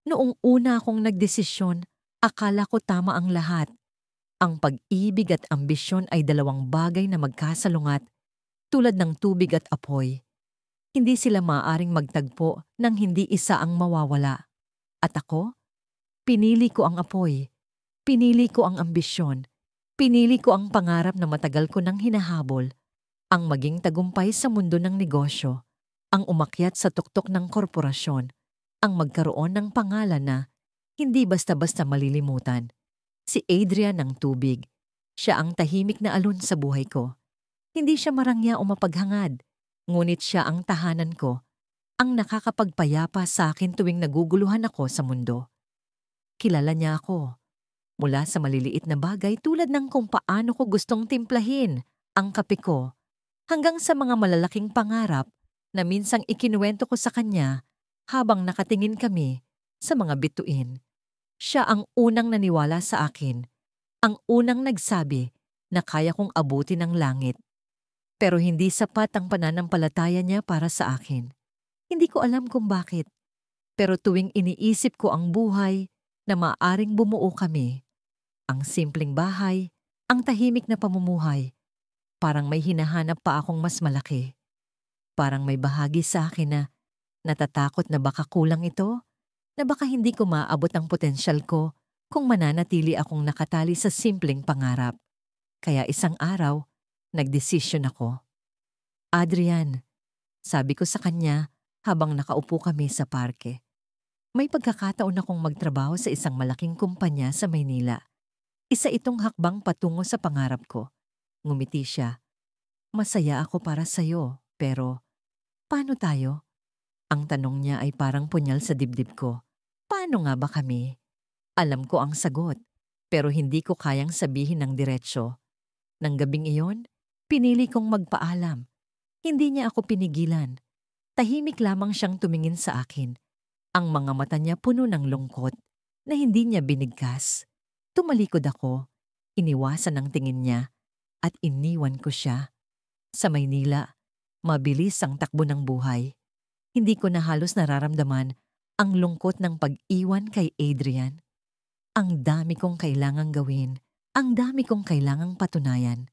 Noong una akong nagdesisyon, akala ko tama ang lahat. Ang pag-ibig at ambisyon ay dalawang bagay na magkasalungat tulad ng tubig at apoy. Hindi sila maaaring magtagpo nang hindi isa ang mawawala. At ako? Pinili ko ang apoy. Pinili ko ang ambisyon. Pinili ko ang pangarap na matagal ko nang hinahabol. Ang maging tagumpay sa mundo ng negosyo. Ang umakyat sa tuktok ng korporasyon. Ang magkaroon ng pangalan na hindi basta-basta malilimutan. Si Adrian ng tubig. Siya ang tahimik na alon sa buhay ko. Hindi siya marangya o mapaghangad. Ngunit siya ang tahanan ko. Ang nakakapagpayapa sa akin tuwing naguguluhan ako sa mundo. Kilala niya ako. Mula sa maliliit na bagay tulad ng kung paano ko gustong timplahin ang kape ko, hanggang sa mga malalaking pangarap na minsang ikinuwento ko sa kanya habang nakatingin kami sa mga bituin. Siya ang unang naniwala sa akin, ang unang nagsabi na kaya kong abutin ang langit. Pero hindi sapat ang pananampalataya niya para sa akin. Hindi ko alam kung bakit. Pero tuwing iniisip ko ang buhay na maaaring bumuo kami, ang simpleng bahay, ang tahimik na pamumuhay, parang may hinahanap pa akong mas malaki. Parang may bahagi sa akin na natatakot na baka kulang ito, na baka hindi ko maabot ang potensyal ko kung mananatili akong nakatali sa simpleng pangarap. Kaya isang araw, nagdesisyon ako. Adrian, sabi ko sa kanya habang nakaupo kami sa parke. May pagkakataon akong magtrabaho sa isang malaking kumpanya sa Maynila. Isa itong hakbang patungo sa pangarap ko. Ngumiti siya. Masaya ako para sa'yo, pero paano tayo? Ang tanong niya ay parang punyal sa dibdib ko. Paano nga ba kami? Alam ko ang sagot, pero hindi ko kayang sabihin ng diretsyo. Nang gabing iyon, pinili kong magpaalam. Hindi niya ako pinigilan. Tahimik lamang siyang tumingin sa akin. Ang mga mata niya puno ng lungkot na hindi niya binigkas. Tumalikod ako, iniwasan ang tingin niya at iniwan ko siya. Sa Maynila, mabilis ang takbo ng buhay. Hindi ko na halos nararamdaman ang lungkot ng pag-iwan kay Adrian. Ang dami kong kailangang gawin, ang dami kong kailangang patunayan.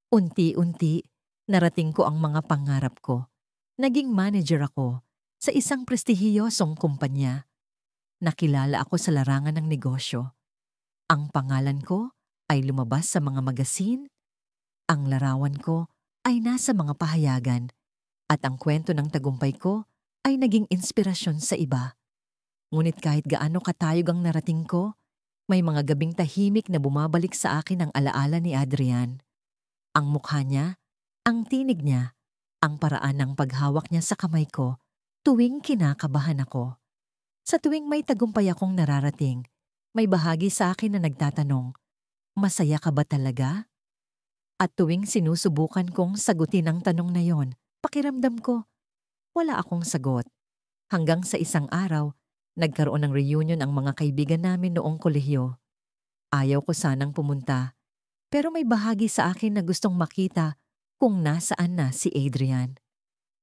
Unti-unti, narating ko ang mga pangarap ko. Naging manager ako sa isang prestihiyosong kumpanya. Nakilala ako sa larangan ng negosyo. Ang pangalan ko ay lumabas sa mga magasin. Ang larawan ko ay nasa mga pahayagan. At ang kwento ng tagumpay ko ay naging inspirasyon sa iba. Ngunit kahit gaano katayog ang narating ko, may mga gabing tahimik na bumabalik sa akin ang alaala ni Adrian. Ang mukha niya, ang tinig niya, ang paraan ng paghawak niya sa kamay ko tuwing kinakabahan ako. Sa tuwing may tagumpay akong nararating, may bahagi sa akin na nagtatanong, masaya ka ba talaga? At tuwing sinusubukan kong sagutin ang tanong na yon, pakiramdam ko, wala akong sagot. Hanggang sa isang araw, nagkaroon ng reunion ang mga kaibigan namin noong kolehiyo. Ayaw ko sanang pumunta, pero may bahagi sa akin na gustong makita kung nasaan na si Adrian.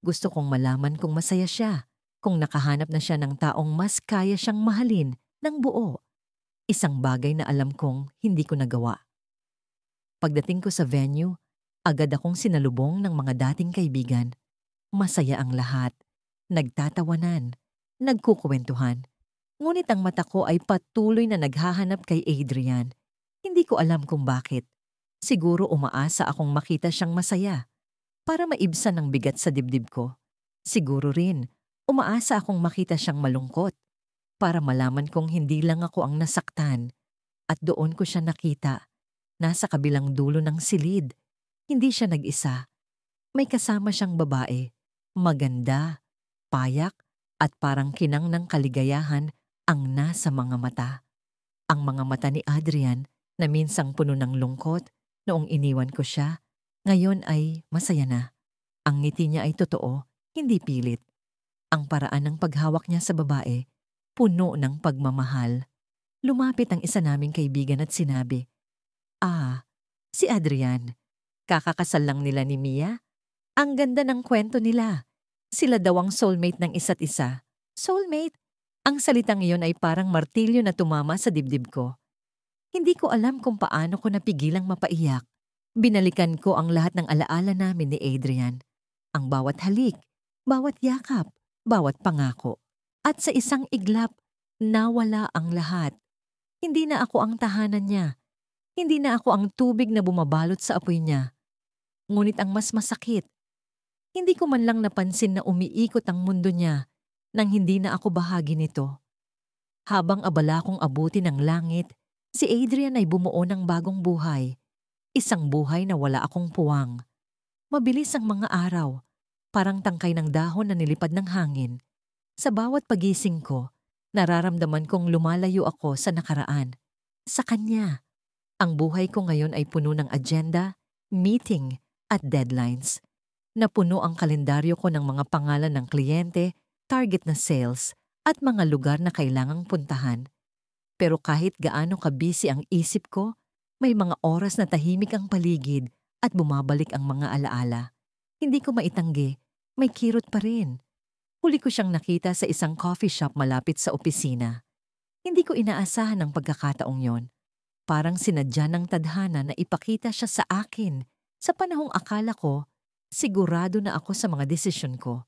Gusto kong malaman kung masaya siya, kung nakahanap na siya ng taong mas kaya siyang mahalin ng buo. Isang bagay na alam kong hindi ko nagawa. Pagdating ko sa venue, agad akong sinalubong ng mga dating kaibigan. Masaya ang lahat, nagtatawanan, nagkukwentuhan. Ngunit ang mata ko ay patuloy na naghahanap kay Adrian. Hindi ko alam kung bakit. Siguro umaasa akong makita siyang masaya para maibsan ang bigat sa dibdib ko. Siguro rin, umaasa akong makita siyang malungkot para malaman kong hindi lang ako ang nasaktan. At doon ko siya nakita. Nasa kabilang dulo ng silid. Hindi siya nag-isa. May kasama siyang babae. Maganda, payak, at parang kinang ng kaligayahan ang nasa mga mata. Ang mga mata ni Adrian na minsang puno ng lungkot noong iniwan ko siya, ngayon ay masaya na. Ang ngiti niya ay totoo, hindi pilit. Ang paraan ng paghawak niya sa babae, puno ng pagmamahal. Lumapit ang isa naming kaibigan at sinabi, "Ah, si Adrian. Kakakasal lang nila ni Mia? Ang ganda ng kwento nila. Sila daw ang soulmate ng isa't isa." Soulmate? Ang salitang iyon ay parang martilyo na tumama sa dibdib ko. Hindi ko alam kung paano ko napigilang mapaiyak. Binalikan ko ang lahat ng alaala namin ni Adrian. Ang bawat halik, bawat yakap, bawat pangako. At sa isang iglap, nawala ang lahat. Hindi na ako ang tahanan niya. Hindi na ako ang tubig na bumabalot sa apoy niya. Ngunit ang mas masakit, hindi ko man lang napansin na umiikot ang mundo niya nang hindi na ako bahagi nito. Habang abala kong abutin ng langit, si Adrian ay bumuo ng bagong buhay. Isang buhay na wala akong puwang. Mabilis ang mga araw, parang tangkay ng dahon na nilipad ng hangin. Sa bawat pagising ko, nararamdaman kong lumalayo ako sa nakaraan. Sa kanya, ang buhay ko ngayon ay puno ng agenda, meeting, at deadlines. Napuno ang kalendaryo ko ng mga pangalan ng kliyente, target na sales, at mga lugar na kailangang puntahan. Pero kahit gaano kabisi ang isip ko, may mga oras na tahimik ang paligid at bumabalik ang mga alaala. Hindi ko maitanggi, may kirot pa rin. Huli ko siyang nakita sa isang coffee shop malapit sa opisina. Hindi ko inaasahan ang pagkakataong yon. Parang sinadya ng tadhana na ipakita siya sa akin sa panahong akala ko sigurado na ako sa mga desisyon ko.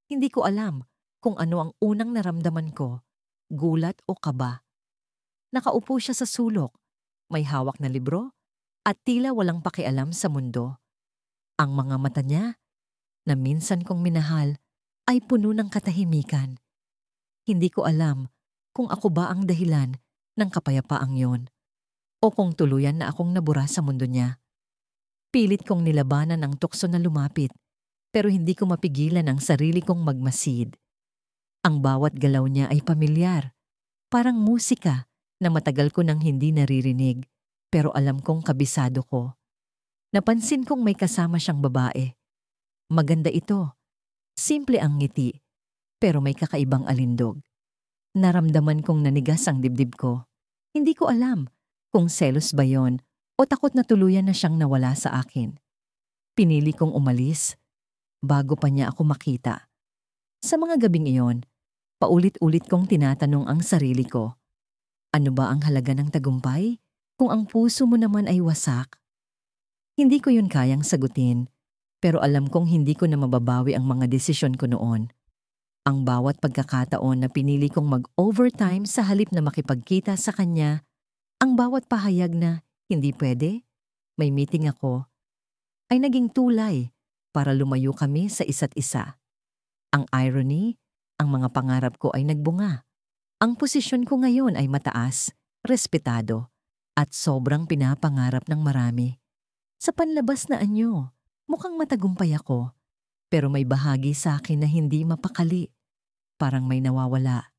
Hindi ko alam kung ano ang unang naramdaman ko, gulat o kaba. Nakaupo siya sa sulok, may hawak na libro, at tila walang pakialam sa mundo. Ang mga mata niya, na minsan kong minahal, ay puno ng katahimikan. Hindi ko alam kung ako ba ang dahilan ng kapayapaang yon, o kung tuluyan na akong nabura sa mundo niya. Pilit kong nilabanan ang tukso na lumapit, pero hindi ko mapigilan ang sarili kong magmasid. Ang bawat galaw niya ay pamilyar, parang musika na matagal ko nang hindi naririnig, pero alam kong kabisado ko. Napansin kong may kasama siyang babae. Maganda ito. Simple ang ngiti, pero may kakaibang alindog. Naramdaman kong nanigas ang dibdib ko. Hindi ko alam kung selos ba yon o takot na tuluyan na siyang nawala sa akin. Pinili kong umalis bago pa niya ako makita. Sa mga gabing iyon, paulit-ulit kong tinatanong ang sarili ko. Ano ba ang halaga ng tagumpay kung ang puso mo naman ay wasak? Hindi ko yun kayang sagutin, pero alam kong hindi ko na mababawi ang mga desisyon ko noon. Ang bawat pagkakataon na pinili kong mag-overtime sa halip na makipagkita sa kanya, ang bawat pahayag na hindi pwede, may meeting ako, ay naging tulay para lumayo kami sa isa't isa. Ang irony, ang mga pangarap ko ay nagbunga. Ang posisyon ko ngayon ay mataas, respetado, at sobrang pinapangarap ng marami. Sa panlabas na anyo, mukhang matagumpay ako, pero may bahagi sa akin na hindi mapakali. Parang may nawawala.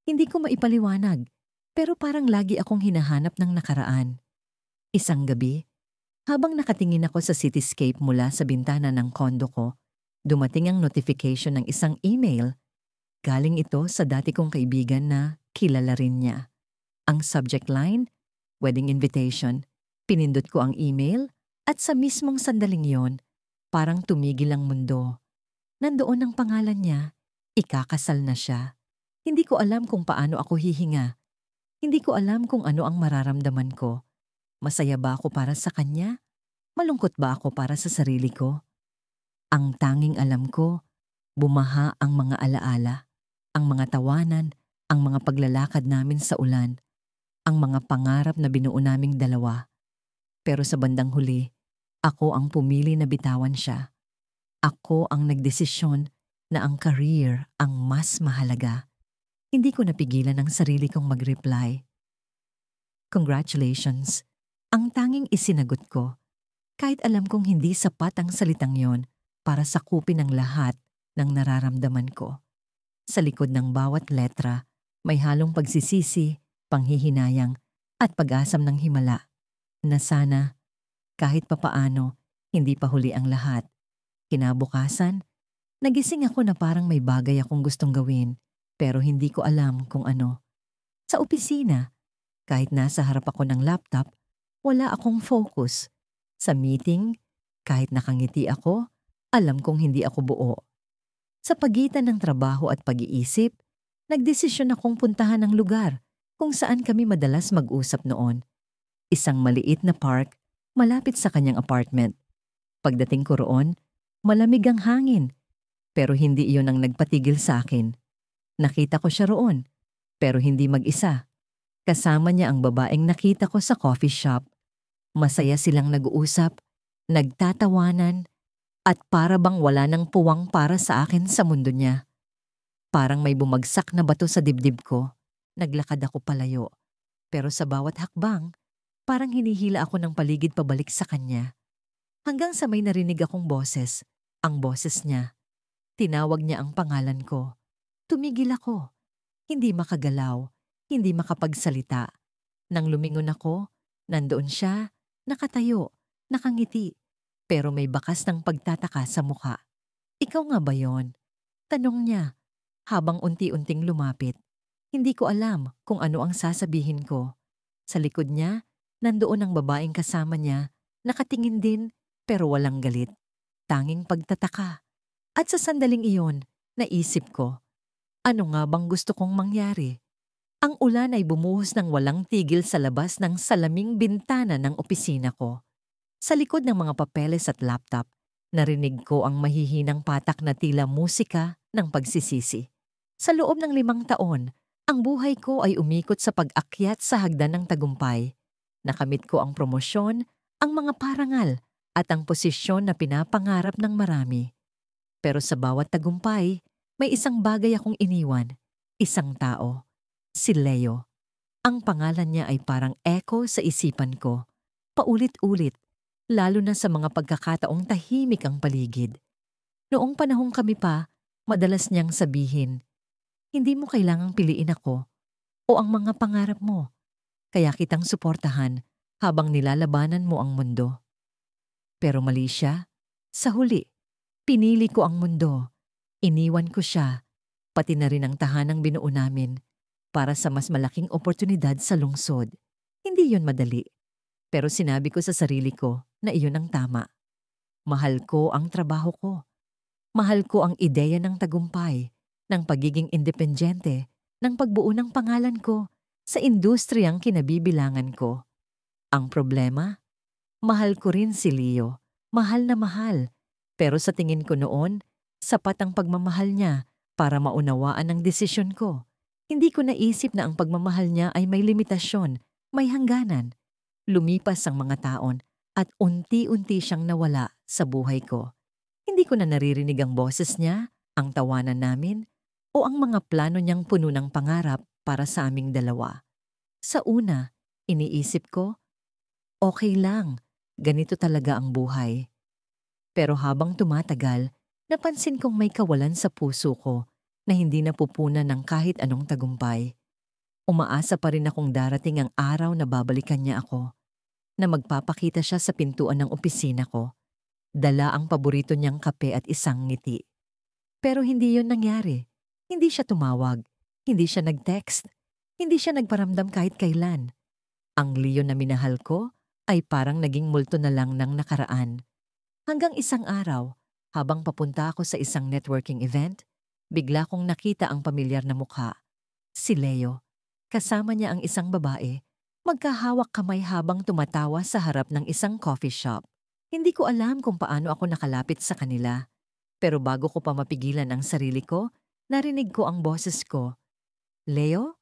Hindi ko maipaliwanag, pero parang lagi akong hinahanap ng nakaraan. Isang gabi, habang nakatingin ako sa cityscape mula sa bintana ng kondo ko, dumating ang notification ng isang email. Galing ito sa dati kong kaibigan na kilala rin niya. Ang subject line, wedding invitation. Pinindot ko ang email at sa mismong sandaling yon, parang tumigil ang mundo. Nandoon ang pangalan niya, ikakasal na siya. Hindi ko alam kung paano ako hihinga. Hindi ko alam kung ano ang mararamdaman ko. Masaya ba ako para sa kanya? Malungkot ba ako para sa sarili ko? Ang tanging alam ko, bumaha ang mga alaala, ang mga tawanan, ang mga paglalakad namin sa ulan, ang mga pangarap na binuo naming dalawa. Pero sa bandang huli, ako ang pumili na bitawan siya. Ako ang nagdesisyon na ang career ang mas mahalaga. Hindi ko napigilan ang sarili kong mag-reply. Congratulations. Ang tanging isinagot ko, kahit alam kong hindi sapat ang salitang yon para sakupin ang lahat ng nararamdaman ko. Sa likod ng bawat letra, may halong pagsisisi, panghihinayang, at pag-asam ng himala na sana, kahit papaano, hindi pa huli ang lahat. Kinabukasan, nagising ako na parang may bagay akong gustong gawin, pero hindi ko alam kung ano. Sa opisina, kahit nasa harap ako ng laptop, wala akong focus. Sa meeting, kahit nakangiti ako, alam kong hindi ako buo. Sa pagitan ng trabaho at pag-iisip, Nagdesisyon akong puntahan ang lugar kung saan kami madalas mag-usap noon. Isang maliit na park malapit sa kanyang apartment. Pagdating ko roon, malamig ang hangin, pero hindi iyon ang nagpatigil sa akin. Nakita ko siya roon, pero hindi mag-isa. Kasama niya ang babaeng nakita ko sa coffee shop. Masaya silang nag-uusap, nagtatawanan, at para bang wala nang puwang para sa akin sa mundo niya. Parang may bumagsak na bato sa dibdib ko. Naglakad ako palayo. Pero sa bawat hakbang, parang hinihila ako ng paligid pabalik sa kanya. Hanggang sa may narinig akong boses, ang boses niya. Tinawag niya ang pangalan ko. Tumigil ako. Hindi makagalaw, hindi makapagsalita. Nang lumingon ako, nandoon siya, nakatayo, nakangiti, pero may bakas ng pagtataka sa muka. Ikaw nga ba yon? Tanong niya, habang unti-unting lumapit. Hindi ko alam kung ano ang sasabihin ko. Sa likod niya, nandoon ang babaeng kasama niya, nakatingin din pero walang galit. Tanging pagtataka. At sa sandaling iyon, naisip ko, ano nga bang gusto kong mangyari? Ang ulan ay bumuhos ng walang tigil sa labas ng salaming bintana ng opisina ko. Sa likod ng mga papeles at laptop, narinig ko ang mahihinang patak na tila musika ng pagsisisi. Sa loob ng 5 taon, ang buhay ko ay umikot sa pag-akyat sa hagdan ng tagumpay. Nakamit ko ang promosyon, ang mga parangal, at ang posisyon na pinapangarap ng marami. Pero sa bawat tagumpay, may isang bagay akong iniwan, isang tao. Si Leo. Ang pangalan niya ay parang echo sa isipan ko. Paulit-ulit, lalo na sa mga pagkakataong tahimik ang paligid. Noong panahong kami pa, madalas niyang sabihin, hindi mo kailangang piliin ako o ang mga pangarap mo. Kaya kitang suportahan habang nilalabanan mo ang mundo. Pero mali siya. Sa huli, pinili ko ang mundo. Iniwan ko siya, pati na rin ang tahanang binuo namin para sa mas malaking oportunidad sa lungsod. Hindi yon madali. Pero sinabi ko sa sarili ko na iyon ang tama. Mahal ko ang trabaho ko. Mahal ko ang ideya ng tagumpay, ng pagiging independyente, ng pagbuo ng pangalan ko sa industriyang kinabibilangan ko. Ang problema? Mahal ko rin si Leo. Mahal na mahal. Pero sa tingin ko noon, sapat ang pagmamahal niya para maunawaan ang desisyon ko. Hindi ko naisip na ang pagmamahal niya ay may limitasyon, may hangganan. Lumipas ang mga taon at unti-unti siyang nawala sa buhay ko. Hindi ko na naririnig ang boses niya, ang tawanan namin, o ang mga plano niyang puno ng pangarap para sa aming dalawa. Sa una, iniisip ko, okay lang, ganito talaga ang buhay. Pero habang tumatagal, napansin kong may kawalan sa puso ko na hindi napupunan ng kahit anong tagumpay. Umaasa pa rin akong darating ang araw na babalikan niya ako, na magpapakita siya sa pintuan ng opisina ko. Dala ang paborito niyang kape at isang ngiti. Pero hindi yon nangyari. Hindi siya tumawag, hindi siya nag-text, hindi siya nagparamdam kahit kailan. Ang Leo na minahal ko ay parang naging multo na lang ng nakaraan. Hanggang isang araw, habang papunta ako sa isang networking event, bigla kong nakita ang pamilyar na mukha. Si Leo. Kasama niya ang isang babae. Magkahawak kamay habang tumatawa sa harap ng isang coffee shop. Hindi ko alam kung paano ako nakalapit sa kanila. Pero bago ko pa mapigilan ang sarili ko, narinig ko ang boses ko. Leo?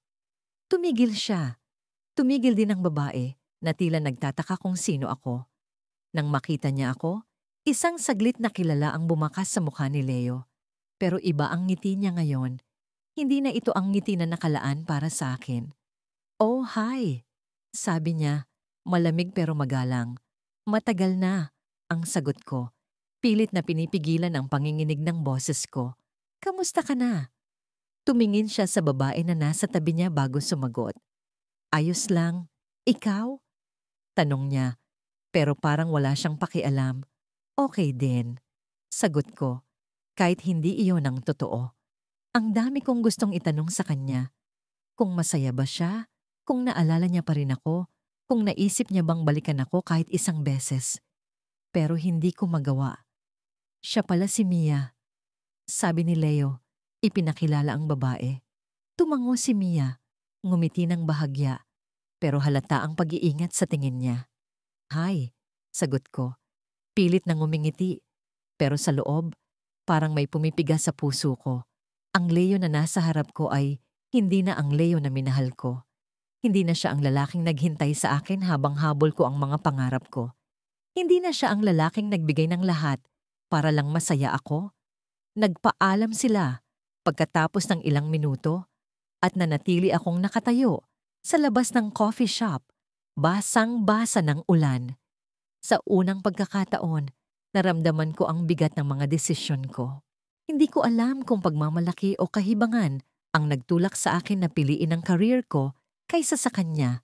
Tumigil siya. Tumigil din ang babae na tila nagtataka kung sino ako. Nang makita niya ako, isang saglit na kilala ang bumakas sa mukha ni Leo. Pero iba ang ngiti niya ngayon. Hindi na ito ang ngiti na nakalaan para sa akin. Oh, hi! Sabi niya, malamig pero magalang. Matagal na, ang sagot ko. Pilit na pinipigilan ang panginginig ng boses ko. Kamusta ka na? Tumingin siya sa babae na nasa tabi niya bago sumagot. Ayos lang. Ikaw? Tanong niya, pero parang wala siyang pakialam. Okay din. Sagot ko, kahit hindi iyon ang totoo. Ang dami kong gustong itanong sa kanya. Kung masaya ba siya? Kung naalala niya pa rin ako? Kung naisip niya bang balikan ako kahit isang beses? Pero hindi ko magawa. Siya pala si Mia. Sabi ni Leo, ipinakilala ang babae. Tumango si Mia, ngumiti ng bahagya, pero halata ang pag-iingat sa tingin niya. Hi, sagot ko. Pilit na ngumingiti, pero sa loob, parang may pumipigas sa puso ko. Ang Leo na nasa harap ko ay hindi na ang Leo na minahal ko. Hindi na siya ang lalaking naghintay sa akin habang habol ko ang mga pangarap ko. Hindi na siya ang lalaking nagbigay ng lahat para lang masaya ako. Nagpaalam sila pagkatapos ng ilang minuto at nanatili akong nakatayo sa labas ng coffee shop, basang-basa ng ulan. Sa unang pagkakataon, naramdaman ko ang bigat ng mga desisyon ko. Hindi ko alam kung pagmamalaki o kahibangan ang nagtulak sa akin na piliin ang career ko kaysa sa kanya.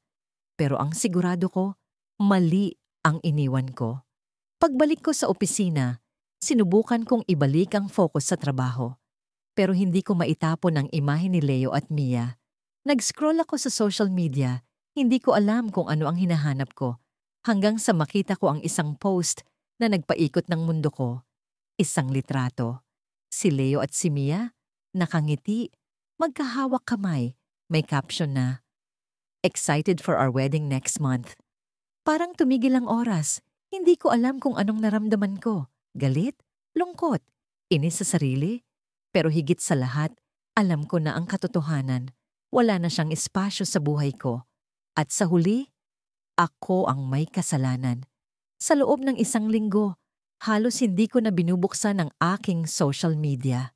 Pero ang sigurado ko, mali ang iniwan ko. Pagbalik ko sa opisina, sinubukan kong ibalik ang focus sa trabaho. Pero hindi ko maitapon ang imahe ni Leo at Mia. Nag-scroll ako sa social media, hindi ko alam kung ano ang hinahanap ko. Hanggang sa makita ko ang isang post na nagpaikot ng mundo ko. Isang litrato. Si Leo at si Mia, nakangiti, magkahawak kamay, may caption na, "Excited for our wedding next month." Parang tumigil ang oras. Hindi ko alam kung anong naramdaman ko. Galit? Lungkot? Inis sa sarili? Pero higit sa lahat, alam ko na ang katotohanan. Wala na siyang espasyo sa buhay ko. At sa huli, ako ang may kasalanan. Sa loob ng isang linggo, halos hindi ko na binubuksan ang aking social media.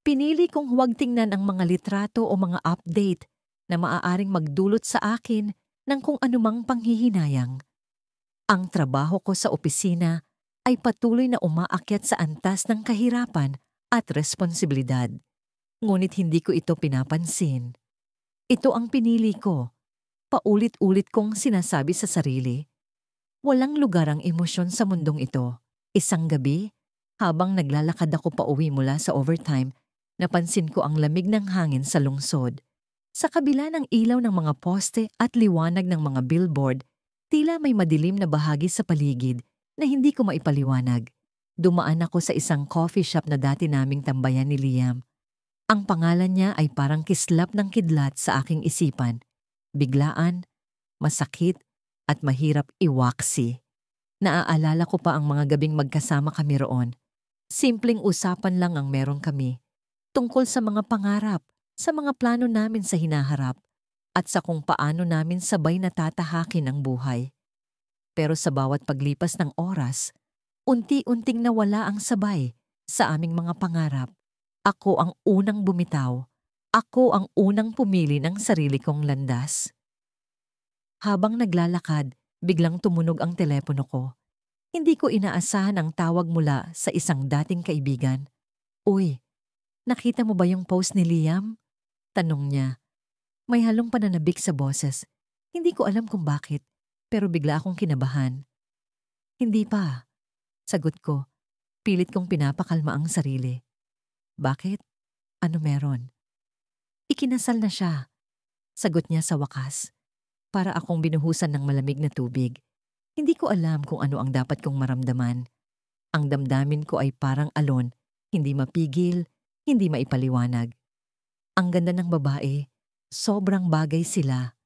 Pinili kong huwag tingnan ang mga litrato o mga update na maaaring magdulot sa akin ng kung anumang panghihinayang. Ang trabaho ko sa opisina ay patuloy na umaakyat sa antas ng kahirapan at responsibilidad. Ngunit hindi ko ito pinapansin. Ito ang pinili ko. Paulit-ulit kong sinasabi sa sarili. Walang lugar ang emosyon sa mundong ito. Isang gabi, habang naglalakad ako pauwi mula sa overtime, napansin ko ang lamig ng hangin sa lungsod. Sa kabila ng ilaw ng mga poste at liwanag ng mga billboard, tila may madilim na bahagi sa paligid na hindi ko maipaliwanag. Dumaan ako sa isang coffee shop na dati naming tambayan ni Liam. Ang pangalan niya ay parang kislap ng kidlat sa aking isipan. Biglaan, masakit, at mahirap iwaksi. Naaalala ko pa ang mga gabing magkasama kami roon. Simpleng usapan lang ang meron kami. Tungkol sa mga pangarap, sa mga plano namin sa hinaharap, at sa kung paano namin sabay natatahakin ang buhay. Pero sa bawat paglipas ng oras, unti-unting nawala ang sabay sa aming mga pangarap. Ako ang unang bumitaw. Ako ang unang pumili ng sarili kong landas. Habang naglalakad, biglang tumunog ang telepono ko. Hindi ko inaasahan ang tawag mula sa isang dating kaibigan. "Uy, nakita mo ba yung post ni Liam?" Tanong niya. May halong pananabik sa boses. Hindi ko alam kung bakit, pero bigla akong kinabahan. "Hindi pa," sagot ko. Pilit kong pinapakalma ang sarili. "Bakit? Ano meron?" "Ikinasal na siya," sagot niya sa wakas. Para akong binuhusan ng malamig na tubig. Hindi ko alam kung ano ang dapat kong maramdaman. Ang damdamin ko ay parang alon, hindi mapigil, hindi maipaliwanag. Ang ganda ng babae, sobrang bagay sila.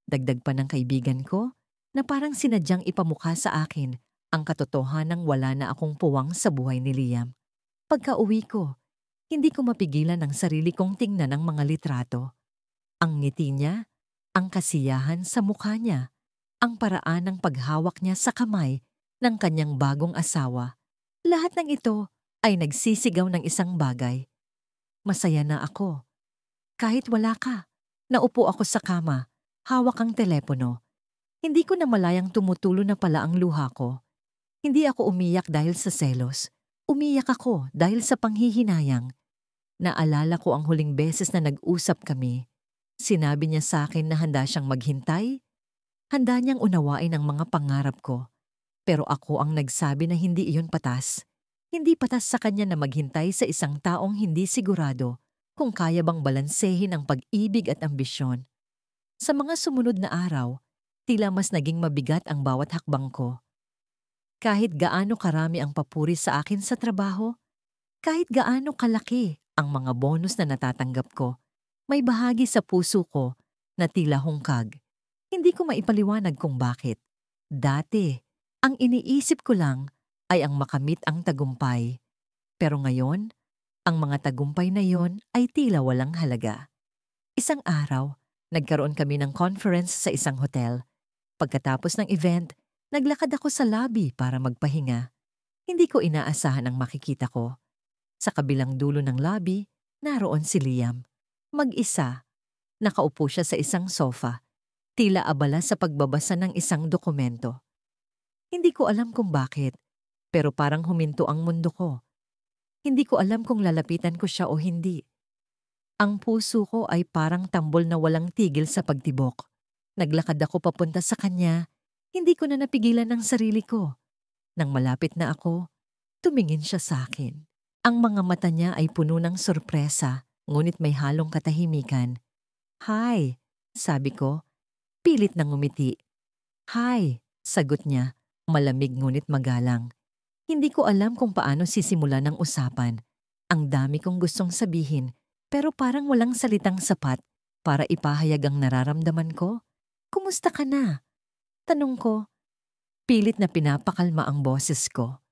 Dagdag pa ng kaibigan ko na parang sinadyang ipamukha sa akin ang katotohanang wala na akong puwang sa buhay ni Liam. Pagka-uwi ko, hindi ko mapigilan ang sarili kong tingnan ang mga litrato. Ang ngiti niya, ang kasiyahan sa mukha niya, ang paraan ng paghawak niya sa kamay ng kanyang bagong asawa. Lahat ng ito ay nagsisigaw ng isang bagay. Masaya na ako. Kahit wala ka, naupo ako sa kama, hawak ang telepono. Hindi ko namalayang tumutulo na pala ang luha ko. Hindi ako umiyak dahil sa selos. Umiyak ako dahil sa panghihinayang. Naalala ko ang huling beses na nag-usap kami. Sinabi niya sa akin na handa siyang maghintay. Handa niyang unawain ang mga pangarap ko. Pero ako ang nagsabi na hindi iyon patas. Hindi patas sa kanya na maghintay sa isang taong hindi sigurado kung kaya bang balansehin ang pag-ibig at ambisyon. Sa mga sumunod na araw, tila mas naging mabigat ang bawat hakbang ko. Kahit gaano karami ang papuri sa akin sa trabaho, kahit gaano kalaki ang mga bonus na natatanggap ko, May bahagi sa puso ko na tila hungkag. Hindi ko maipaliwanag kung bakit. Dati, ang iniisip ko lang ay ang makamit ang tagumpay. Pero ngayon, ang mga tagumpay na yon ay tila walang halaga. Isang araw, nagkaroon kami ng conference sa isang hotel. Pagkatapos ng event, naglakad ako sa lobby para magpahinga. Hindi ko inaasahan ang makikita ko. Sa kabilang dulo ng lobby, naroon si Liam. Mag-isa. Nakaupo siya sa isang sofa. Tila abala sa pagbabasa ng isang dokumento. Hindi ko alam kung bakit, pero parang huminto ang mundo ko. Hindi ko alam kung lalapitan ko siya o hindi. Ang puso ko ay parang tambol na walang tigil sa pagtibok. Naglakad ako papunta sa kanya, hindi ko na napigilan ang sarili ko. Nang malapit na ako, tumingin siya sa akin. Ang mga mata niya ay puno ng sorpresa, ngunit may halong katahimikan. "Hi," sabi ko, pilit nang ngumiti. "Hi," sagot niya, malamig ngunit magalang. Hindi ko alam kung paano sisimulan ang usapan. Ang dami kong gustong sabihin, pero parang walang salitang sapat para ipahayag ang nararamdaman ko. "Kumusta ka na?" tanong ko. Pilit na pinapakalma ang boses ko.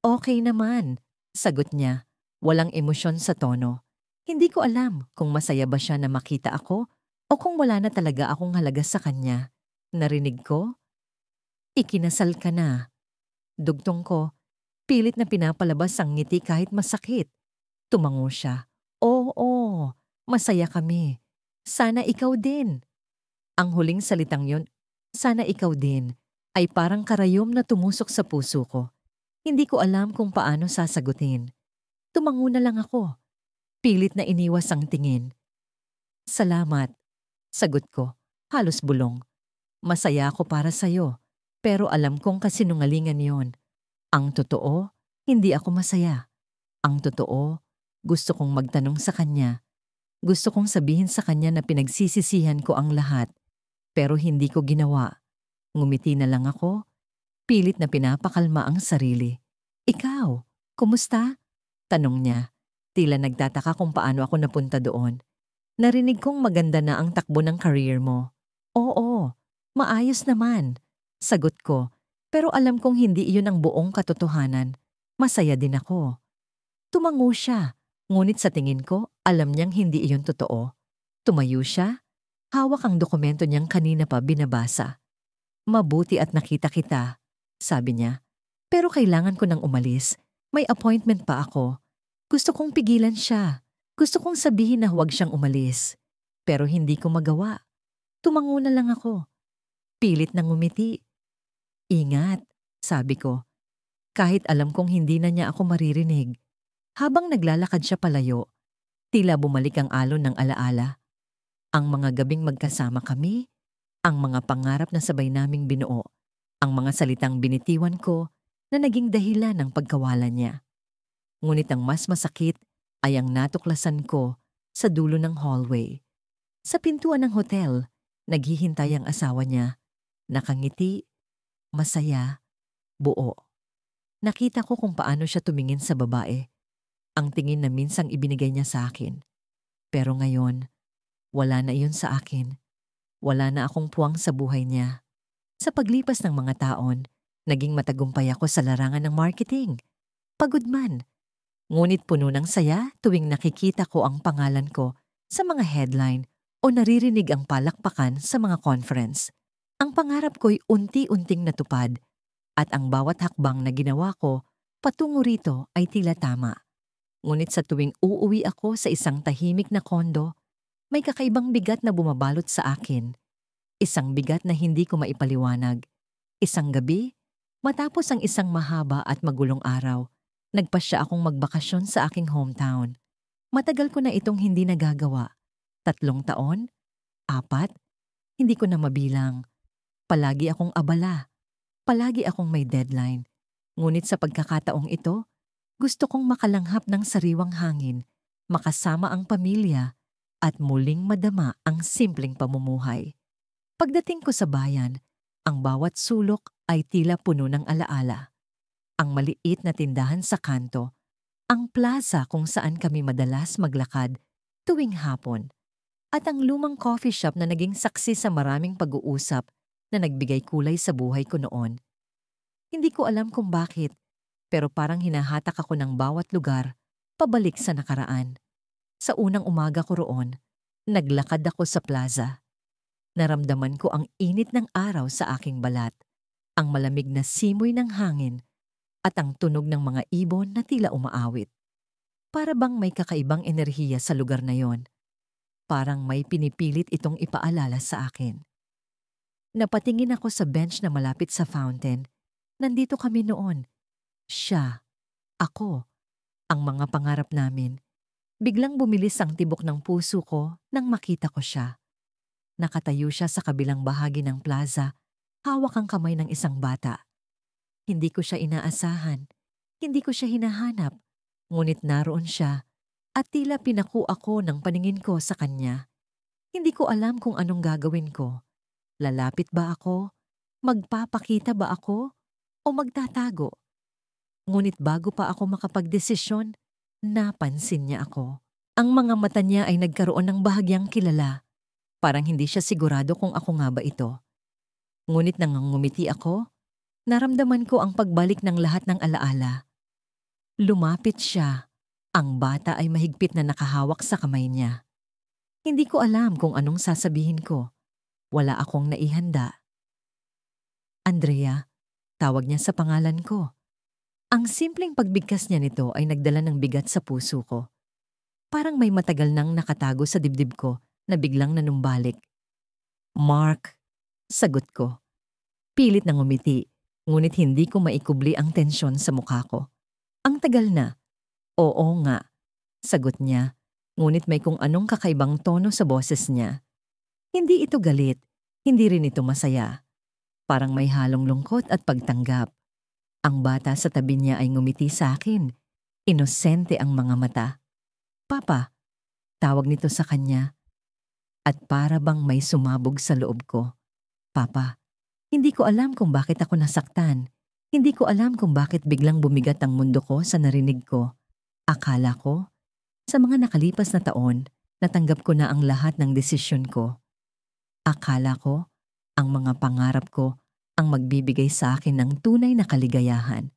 "Okay naman," sagot niya. Walang emosyon sa tono. Hindi ko alam kung masaya ba siya na makita ako o kung wala na talaga akong halaga sa kanya. Narinig ko, "Ikinasal ka na." Dugtong ko, pilit na pinapalabas ang ngiti kahit masakit. Tumango siya. "Oo, masaya kami. Sana ikaw din." Ang huling salitang yon, "sana ikaw din," ay parang karayom na tumusok sa puso ko. Hindi ko alam kung paano sasagutin. Tumango na lang ako. Pilit na iniwas ang tingin. "Salamat," sagot ko, halos bulong. "Masaya ako para sa'yo, pero alam kong kasinungalingan yon. Ang totoo, hindi ako masaya. Ang totoo, gusto kong magtanong sa kanya. Gusto kong sabihin sa kanya na pinagsisisihan ko ang lahat, pero hindi ko ginawa." Ngumiti na lang ako, pilit na pinapakalma ang sarili. "Ikaw, kumusta?" tanong niya. Tila nagtataka kung paano ako napunta doon. "Narinig kong maganda na ang takbo ng career mo." "Oo, maayos naman," sagot ko. Pero alam kong hindi iyon ang buong katotohanan. Masaya din ako. Tumango siya, ngunit sa tingin ko, alam niyang hindi iyon totoo. Tumayo siya, hawak ang dokumento niyang kanina pa binabasa. "Mabuti at nakita kita," sabi niya. "Pero kailangan ko nang umalis. May appointment pa ako." Gusto kong pigilan siya. Gusto kong sabihin na huwag siyang umalis. Pero hindi ko magawa. Tumango na lang ako. Pilit na ngumiti. "Ingat," sabi ko. Kahit alam kong hindi na niya ako maririnig. Habang naglalakad siya palayo, tila bumalik ang alon ng alaala. Ang mga gabing magkasama kami, ang mga pangarap na sabay naming binuo, ang mga salitang binitiwan ko na naging dahilan ng pagkawalan niya. Ngunit ang mas masakit ay ang natuklasan ko sa dulo ng hallway. Sa pintuan ng hotel, naghihintay ang asawa niya. Nakangiti, masaya, buo. Nakita ko kung paano siya tumingin sa babae. Ang tingin na minsang ibinigay niya sa akin. Pero ngayon, wala na iyon sa akin. Wala na akong puwang sa buhay niya. Sa paglipas ng mga taon, naging matagumpay ako sa larangan ng marketing. Pagod man. Ngunit puno ng saya tuwing nakikita ko ang pangalan ko sa mga headline o naririnig ang palakpakan sa mga conference. Ang pangarap ko'y unti-unting natupad at ang bawat hakbang na ginawa ko patungo rito ay tila tama. Ngunit sa tuwing uuwi ako sa isang tahimik na kondo, may kakaibang bigat na bumabalot sa akin. Isang bigat na hindi ko maipaliwanag. Isang gabi, matapos ang isang mahaba at magulong araw, nagpasya akong magbakasyon sa aking hometown. Matagal ko na itong hindi nagagawa. 3 taon? 4? Hindi ko na mabilang. Palagi akong abala. Palagi akong may deadline. Ngunit sa pagkakataong ito, gusto kong makalanghap ng sariwang hangin, makasama ang pamilya, at muling madama ang simpleng pamumuhay. Pagdating ko sa bayan, ang bawat sulok ay tila puno ng alaala. Ang maliit na tindahan sa kanto, ang plaza kung saan kami madalas maglakad tuwing hapon, at ang lumang coffee shop na naging saksi sa maraming pag-uusap na nagbigay kulay sa buhay ko noon. Hindi ko alam kung bakit, pero parang hinahatak ako ng bawat lugar pabalik sa nakaraan. Sa unang umaga ko roon, naglakad ako sa plaza. Naramdaman ko ang init ng araw sa aking balat, ang malamig na simoy ng hangin, at ang tunog ng mga ibon na tila umaawit. Para bang may kakaibang enerhiya sa lugar na yon. Parang may pinipilit itong ipaalala sa akin. Napatingin ako sa bench na malapit sa fountain. Nandito kami noon. Siya, ako, ang mga pangarap namin. Biglang bumilis ang tibok ng puso ko nang makita ko siya. Nakatayo siya sa kabilang bahagi ng plaza, hawak ang kamay ng isang bata. Hindi ko siya inaasahan, hindi ko siya hinahanap, ngunit naroon siya at tila pinaku ako ng paningin ko sa kanya. Hindi ko alam kung anong gagawin ko. Lalapit ba ako? Magpapakita ba ako? O magtatago? Ngunit bago pa ako makapagdesisyon, napansin niya ako. Ang mga mata niya ay nagkaroon ng bahagyang kilala. Parang hindi siya sigurado kung ako nga ba ito. Ngunit nang ngumiti ako, naramdaman ko ang pagbalik ng lahat ng alaala. Lumapit siya. Ang bata ay mahigpit na nakahawak sa kamay niya. Hindi ko alam kung anong sasabihin ko. Wala akong naihanda. Andrea, tawag niya sa pangalan ko. Ang simpleng pagbigkas niya nito ay nagdala ng bigat sa puso ko. Parang may matagal nang nakatago sa dibdib ko na biglang nanumbalik. Mark, sagot ko. Pilit na ngumiti, ngunit hindi ko maikubli ang tensyon sa mukha ko. Ang tagal na. Oo nga, sagot niya, ngunit may kung anong kakaibang tono sa boses niya. Hindi ito galit, hindi rin ito masaya. Parang may halong lungkot at pagtanggap. Ang bata sa tabi niya ay ngumiti sa akin. Inosente ang mga mata. Papa, tawag nito sa kanya. At para bang may sumabog sa loob ko. Papa, hindi ko alam kung bakit ako nasaktan. Hindi ko alam kung bakit biglang bumigat ang mundo ko sa narinig ko. Akala ko, sa mga nakalipas na taon, natanggap ko na ang lahat ng desisyon ko. Akala ko, ang mga pangarap ko ang magbibigay sa akin ng tunay na kaligayahan.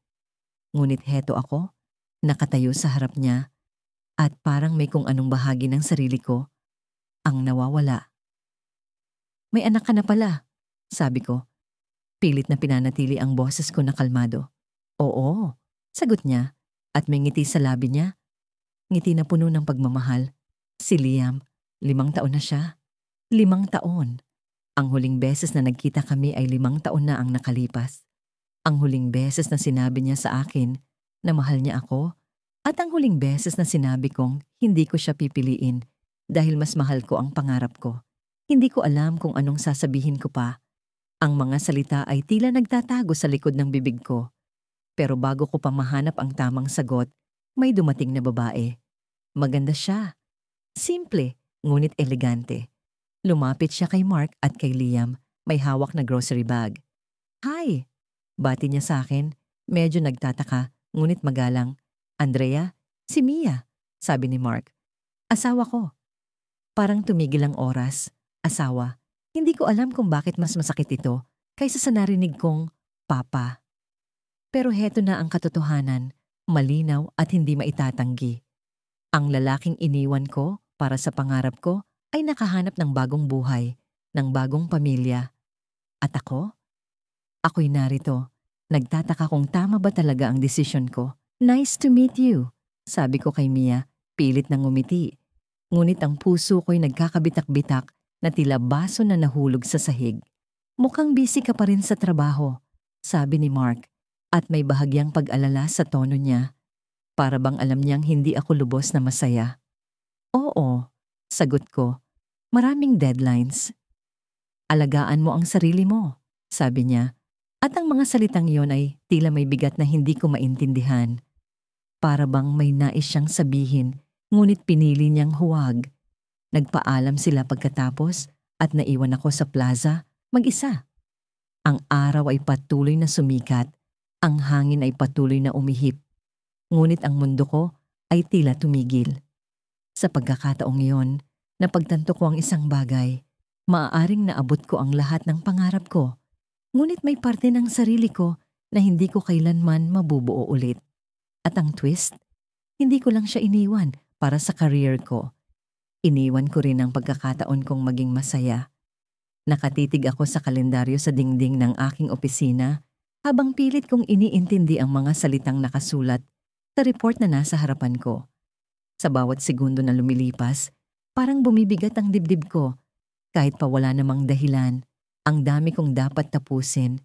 Ngunit heto ako, nakatayo sa harap niya, at parang may kung anong bahagi ng sarili ko ang nawawala. May anak ka na pala, sabi ko. Pilit na pinanatili ang boses ko na kalmado. Oo, sagot niya, at may ngiti sa labi niya. Ngiti na puno ng pagmamahal. Si Liam, 5 taon na siya. 5 taon. Ang huling beses na nagkita kami ay 5 taon na ang nakalipas. Ang huling beses na sinabi niya sa akin na mahal niya ako, at ang huling beses na sinabi kong hindi ko siya pipiliin dahil mas mahal ko ang pangarap ko. Hindi ko alam kung anong sasabihin ko pa. Ang mga salita ay tila nagtatago sa likod ng bibig ko. Pero bago ko pa mahanap ang tamang sagot, may dumating na babae. Maganda siya. Simple, ngunit elegante. Lumapit siya kay Mark at kay Liam, may hawak na grocery bag. Hi! Bati niya sa akin, medyo nagtataka, ngunit magalang. Andrea, si Mia, sabi ni Mark. Asawa ko. Parang tumigil ang oras. Asawa. Hindi ko alam kung bakit mas masakit ito kaysa sa narinig kong Papa. Pero heto na ang katotohanan, malinaw at hindi maitatanggi. Ang lalaking iniwan ko para sa pangarap ko ay nakahanap ng bagong buhay, ng bagong pamilya. At ako? Ako'y narito. Nagtataka kung tama ba talaga ang desisyon ko. Nice to meet you, sabi ko kay Mia, pilit na ngumiti. Ngunit ang puso ko'y nagkakabitak-bitak na tila baso na nahulog sa sahig. Mukhang busy ka pa rin sa trabaho, sabi ni Mark, at may bahagyang pag-alala sa tono niya. Para bang alam niyang hindi ako lubos na masaya. Oo, sagot ko. Maraming deadlines. Alagaan mo ang sarili mo, sabi niya. At ang mga salitang iyon ay tila may bigat na hindi ko maintindihan. Para bang may nais siyang sabihin, ngunit pinili niyang huwag. Nagpaalam sila pagkatapos at naiwan ako sa plaza, mag-isa. Ang araw ay patuloy na sumikat, ang hangin ay patuloy na umihip. Ngunit ang mundo ko ay tila tumigil. Sa pagkakataong iyon, Napagtanto ko ang isang bagay. Maaaring naabot ko ang lahat ng pangarap ko. Ngunit may parte ng sarili ko na hindi ko kailanman mabubuo ulit. At ang twist, hindi ko lang siya iniwan para sa career ko. Iniwan ko rin ang pagkakataon kong maging masaya. Nakatitig ako sa kalendaryo sa dingding ng aking opisina habang pilit kong iniintindi ang mga salitang nakasulat sa report na nasa harapan ko. Sa bawat segundo na lumilipas, parang bumibigat ang dibdib ko. Kahit pa wala namang dahilan, ang dami kong dapat tapusin.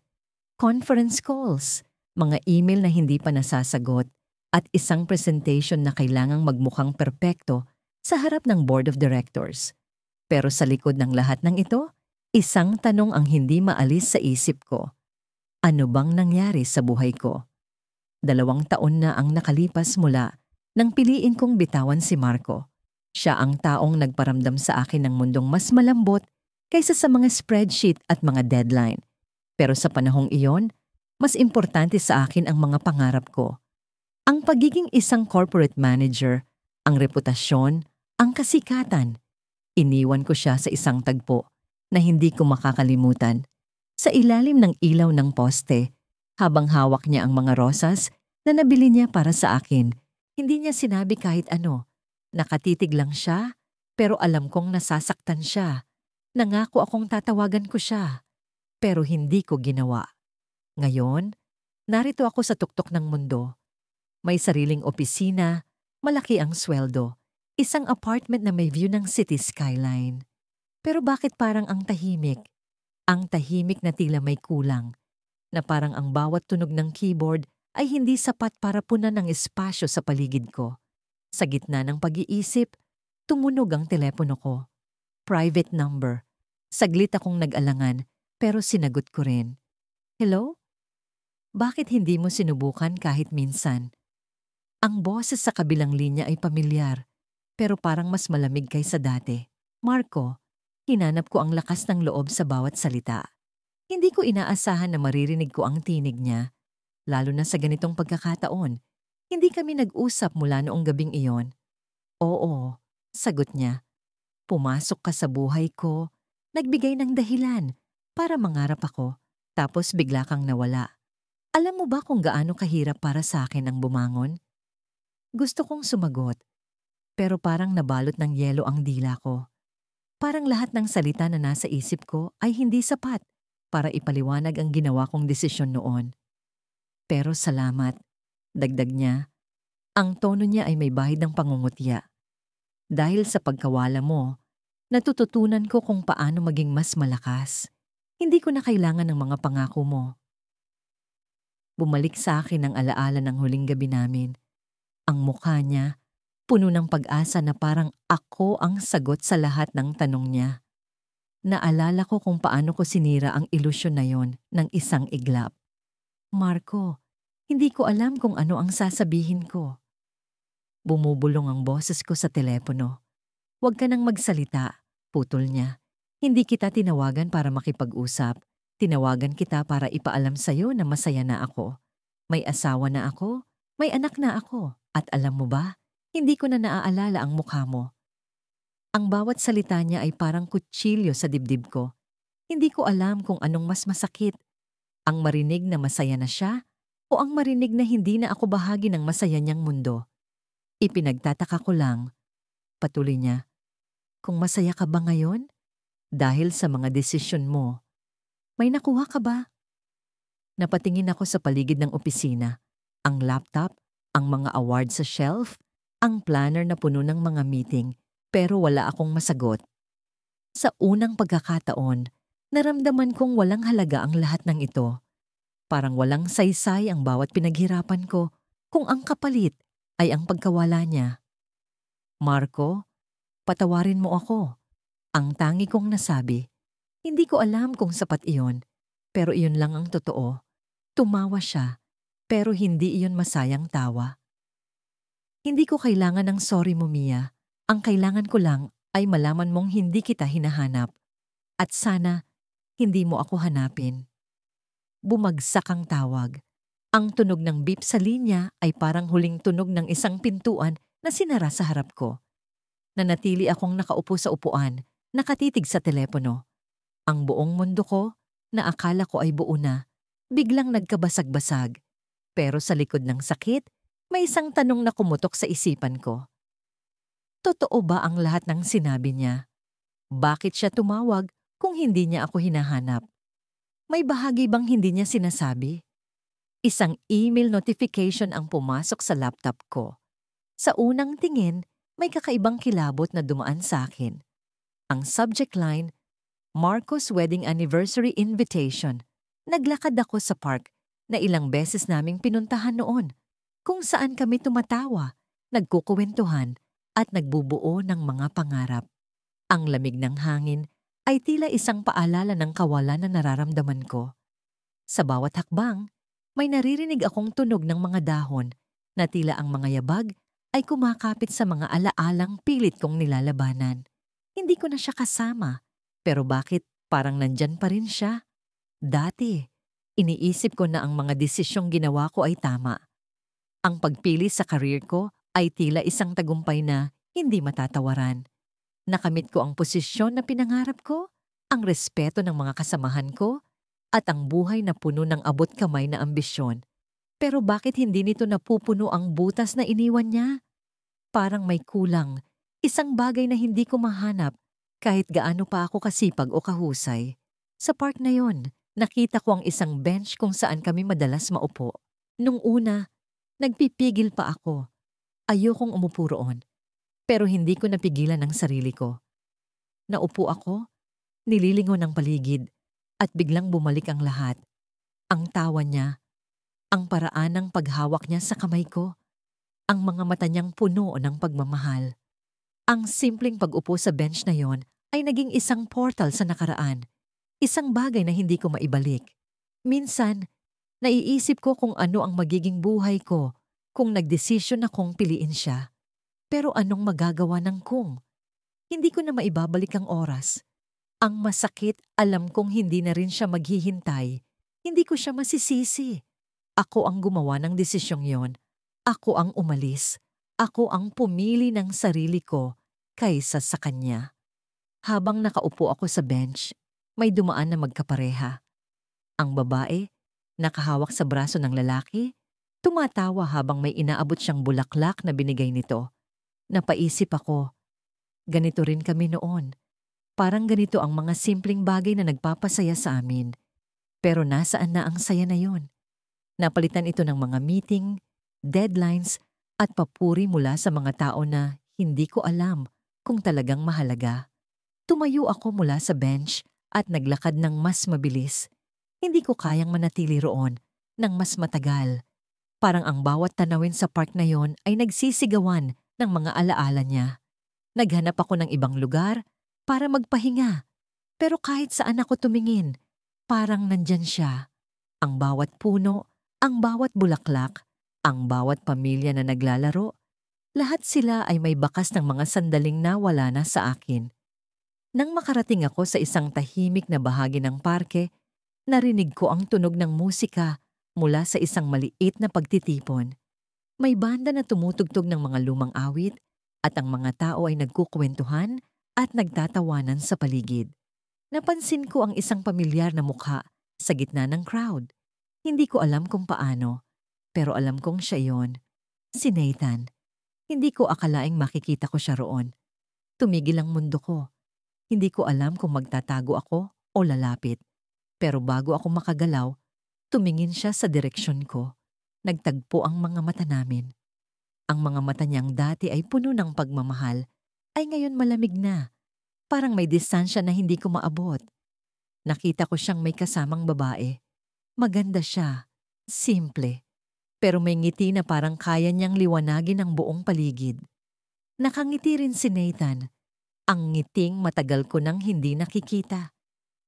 Conference calls, mga email na hindi pa nasasagot, at isang presentation na kailangang magmukhang perpekto sa harap ng board of directors. Pero sa likod ng lahat ng ito, isang tanong ang hindi maalis sa isip ko. Ano bang nangyari sa buhay ko? 2 taon na ang nakalipas mula nang piliin kong bitawan si Marco. Siya ang taong nagparamdam sa akin ng mundong mas malambot kaysa sa mga spreadsheet at mga deadline. Pero sa panahong iyon, mas importante sa akin ang mga pangarap ko. Ang pagiging isang corporate manager, ang reputasyon, ang kasikatan. Iniwan ko siya sa isang tagpo na hindi ko makakalimutan. Sa ilalim ng ilaw ng poste, habang hawak niya ang mga rosas na nabili niya para sa akin, hindi niya sinabi kahit ano. Nakatitig lang siya, pero alam kong nasasaktan siya. Nangako akong tatawagan ko siya, pero hindi ko ginawa. Ngayon, narito ako sa tuktok ng mundo. May sariling opisina, malaki ang sweldo, isang apartment na may view ng city skyline. Pero bakit parang ang tahimik? Ang tahimik na tila may kulang, na parang ang bawat tunog ng keyboard ay hindi sapat para punan ng espasyo sa paligid ko. Sa gitna ng pag-iisip, tumunog ang telepono ko. Private number. Saglit akong nag-alangan, pero sinagot ko rin. Hello? Bakit hindi mo sinubukan kahit minsan? Ang boses sa kabilang linya ay pamilyar, pero parang mas malamig kaysa dati. Marco, hinanap ko ang lakas ng loob sa bawat salita. Hindi ko inaasahan na maririnig ko ang tinig niya, lalo na sa ganitong pagkakataon. Hindi kami nag-usap mula noong gabing iyon. Oo, sagot niya. Pumasok ka sa buhay ko, nagbigay ng dahilan para mangarap ako, tapos bigla kang nawala. Alam mo ba kung gaano kahirap para sa akin ang bumangon? Gusto kong sumagot, pero parang nabalot ng yelo ang dila ko. Parang lahat ng salita na nasa isip ko ay hindi sapat para ipaliwanag ang ginawa kong desisyon noon. Pero salamat, dagdag niya. Ang tono niya ay may bahid ng pangungutya. Dahil sa pagkawala mo, natututunan ko kung paano maging mas malakas. Hindi ko na kailangan ng mga pangako mo. Bumalik sa akin ang alaala ng huling gabi namin. Ang mukha niya, puno ng pag-asa na parang ako ang sagot sa lahat ng tanong niya. Naalala ko kung paano ko sinira ang ilusyon na yon ng isang iglap. Marco, hindi ko alam kung ano ang sasabihin ko. Bumubulong ang boses ko sa telepono. Huwag ka nang magsalita, putol niya. Hindi kita tinawagan para makipag-usap. Tinawagan kita para ipaalam sa'yo na masaya na ako. May asawa na ako, may anak na ako. At alam mo ba, hindi ko na naaalala ang mukha mo. Ang bawat salita niya ay parang kutsilyo sa dibdib ko. Hindi ko alam kung anong mas masakit. Ang marinig na masaya na siya o ang marinig na hindi na ako bahagi ng masaya niyang mundo. Ipinagtataka ko lang, patuloy niya, kung masaya ka ba ngayon? Dahil sa mga desisyon mo, may nakuha ka ba? Napatingin ako sa paligid ng opisina, ang laptop, ang mga award sa shelf, ang planner na puno ng mga meeting, pero wala akong masagot. Sa unang pagkakataon, naramdaman kong walang halaga ang lahat ng ito. Parang walang saysay ang bawat pinaghirapan ko kung ang kapalit ay ang pagkawala niya. Marco, patawarin mo ako. Ang tangi kong nasabi. Hindi ko alam kung sapat iyon, pero iyon lang ang totoo. Tumawa siya, pero hindi iyon masayang tawa. Hindi ko kailangan ng sorry mo, Mia. Ang kailangan ko lang ay malaman mong hindi kita hinahanap. At sana, hindi mo ako hanapin. Bumagsak ang tawag. Ang tunog ng beep sa linya ay parang huling tunog ng isang pintuan na sinara sa harap ko. Nanatili akong nakaupo sa upuan, nakatitig sa telepono. Ang buong mundo ko, na akala ko ay buo na, biglang nagkabasag-basag. Pero sa likod ng sakit, may isang tanong na kumutok sa isipan ko. Totoo ba ang lahat ng sinabi niya? Bakit siya tumawag kung hindi niya ako hinahanap? May bahagi bang hindi niya sinasabi? Isang email notification ang pumasok sa laptop ko. Sa unang tingin, may kakaibang kilabot na dumaan sa akin. Ang subject line, Marcos Wedding Anniversary Invitation. Naglakad ako sa park na ilang beses naming pinuntahan noon, kung saan kami tumatawa, nagkukuwentuhan at nagbubuo ng mga pangarap. Ang lamig ng hangin ay tila isang paalala ng kawalan na nararamdaman ko. Sa bawat hakbang, may naririnig akong tunog ng mga dahon na tila ang mga yabag ay kumakapit sa mga alaalang pilit kong nilalabanan. Hindi ko na siya kasama, pero bakit parang nandyan pa rin siya? Dati, iniisip ko na ang mga desisyong ginawa ko ay tama. Ang pagpili sa career ko ay tila isang tagumpay na hindi matatawaran. Nakamit ko ang posisyon na pinangarap ko, ang respeto ng mga kasamahan ko, at ang buhay na puno ng abot kamay na ambisyon. Pero bakit hindi nito napupuno ang butas na iniwan niya? Parang may kulang, isang bagay na hindi ko mahanap kahit gaano pa ako kasipag o kahusay. Sa park na yon, nakita ko ang isang bench kung saan kami madalas maupo. Nung una, nagpipigil pa ako. Ayokong umupo roon. Pero hindi ko napigilan ang sarili ko. Naupo ako, nililingon ang paligid, at biglang bumalik ang lahat. Ang tawa niya, ang paraan ng paghawak niya sa kamay ko, ang mga mata niyang puno ng pagmamahal. Ang simpleng pag-upo sa bench na yon ay naging isang portal sa nakaraan, isang bagay na hindi ko maibalik. Minsan, naiisip ko kung ano ang magiging buhay ko kung nagdesisyon akong piliin siya. Pero anong magagawa ng kung? Hindi ko na maibabalik ang oras. Ang masakit, alam kong hindi na rin siya maghihintay. Hindi ko siya masisisi. Ako ang gumawa ng desisyong yon. Ako ang umalis. Ako ang pumili ng sarili ko kaysa sa kanya. Habang nakaupo ako sa bench, may dumaan na magkapareha. Ang babae, nakahawak sa braso ng lalaki, tumatawa habang may inaabot siyang bulaklak na binigay nito. Napaisip ako, ganito rin kami noon. Parang ganito ang mga simpleng bagay na nagpapasaya sa amin. Pero nasaan na ang saya na yon? Napalitan ito ng mga meeting, deadlines, at papuri mula sa mga tao na hindi ko alam kung talagang mahalaga. Tumayo ako mula sa bench at naglakad ng mas mabilis. Hindi ko kayang manatili roon ng mas matagal. Parang ang bawat tanawin sa park na yon ay nagsisigawan ng mga alaala niya. Naghanap ako ng ibang lugar para magpahinga. Pero kahit saan ako tumingin, parang nandyan siya. Ang bawat puno, ang bawat bulaklak, ang bawat pamilya na naglalaro, lahat sila ay may bakas ng mga sandaling nawala na sa akin. Nang makarating ako sa isang tahimik na bahagi ng parke, narinig ko ang tunog ng musika mula sa isang maliit na pagtitipon. May banda na tumutugtog ng mga lumang awit at ang mga tao ay nagkukwentuhan at nagtatawanan sa paligid. Napansin ko ang isang pamilyar na mukha sa gitna ng crowd. Hindi ko alam kung paano, pero alam kong siya yon. Si Nathan. Hindi ko akalaing makikita ko siya roon. Tumigil ang mundo ko. Hindi ko alam kung magtatago ako o lalapit. Pero bago ako makagalaw, tumingin siya sa direksyon ko. Nagtagpo ang mga mata namin. Ang mga mata niyang dati ay puno ng pagmamahal, ay ngayon malamig na. Parang may distansya na hindi ko maabot. Nakita ko siyang may kasamang babae. Maganda siya. Simple. Pero may ngiti na parang kaya niyang liwanagin ang buong paligid. Nakangiti rin si Nathan. Ang ngiting matagal ko nang hindi nakikita.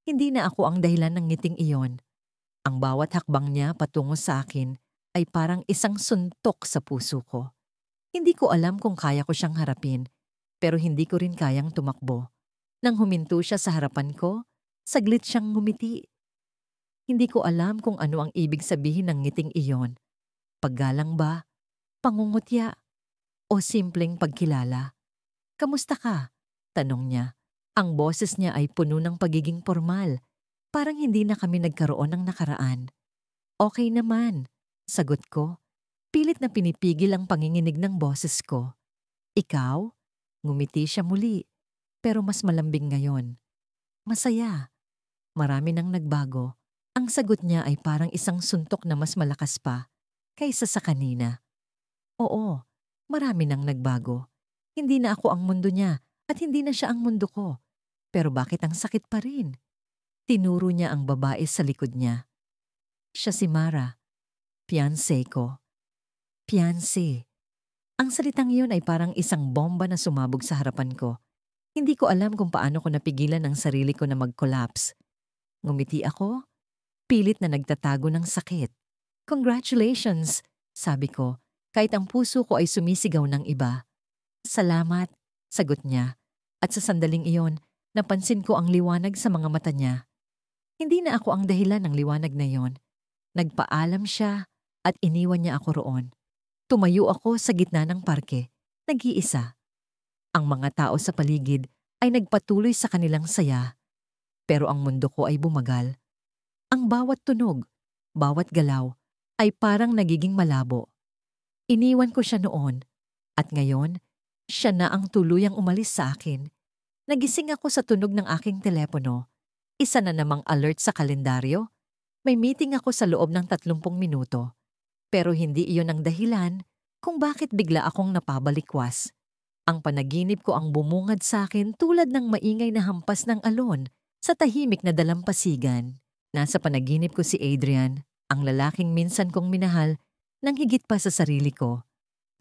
Hindi na ako ang dahilan ng ngiting iyon. Ang bawat hakbang niya patungo sa akin ay parang isang suntok sa puso ko. Hindi ko alam kung kaya ko siyang harapin, pero hindi ko rin kayang tumakbo. Nang huminto siya sa harapan ko, saglit siyang ngumiti. Hindi ko alam kung ano ang ibig sabihin ng ngiting iyon. Paggalang ba, pangungutya, o simpleng pagkilala. "Kamusta ka?" tanong niya. Ang boses niya ay puno ng pagiging formal. Parang hindi na kami nagkaroon ng nakaraan. "Okay naman," sagot ko. Pilit na pinipigil ang panginginig ng boses ko. "Ikaw?" Ngumiti siya muli, pero mas malambing ngayon. "Masaya. Marami nang nagbago." Ang sagot niya ay parang isang suntok na mas malakas pa kaysa sa kanina. "Oo, marami nang nagbago. Hindi na ako ang mundo niya at hindi na siya ang mundo ko. Pero bakit ang sakit pa rin?" Tinuro niya ang babae sa likod niya. "Siya si Mara, fiancé ko." Fiancé. Ang salitang iyon ay parang isang bomba na sumabog sa harapan ko. Hindi ko alam kung paano ko napigilan ang sarili ko na mag-collapse. Ngumiti ako, pilit na nagtatago ng sakit. "Congratulations," sabi ko, kahit ang puso ko ay sumisigaw ng iba. "Salamat," sagot niya. At sa sandaling iyon, napansin ko ang liwanag sa mga mata niya. Hindi na ako ang dahilan ng liwanag na iyon. Nagpaalam siya at iniwan niya ako roon. Tumayo ako sa gitna ng parke, nag-iisa. Ang mga tao sa paligid ay nagpatuloy sa kanilang saya, pero ang mundo ko ay bumagal. Ang bawat tunog, bawat galaw, ay parang nagiging malabo. Iniwan ko siya noon, at ngayon, siya na ang tuluyang umalis sa akin. Nagising ako sa tunog ng aking telepono. Isa na namang alert sa kalendaryo. May meeting ako sa loob ng 30 minuto. Pero hindi iyon ang dahilan kung bakit bigla akong napabalikwas. Ang panaginip ko ang bumungad sa akin tulad ng maingay na hampas ng alon sa tahimik na dalampasigan. Nasa panaginip ko si Adrian, ang lalaking minsan kong minahal, nang higit pa sa sarili ko.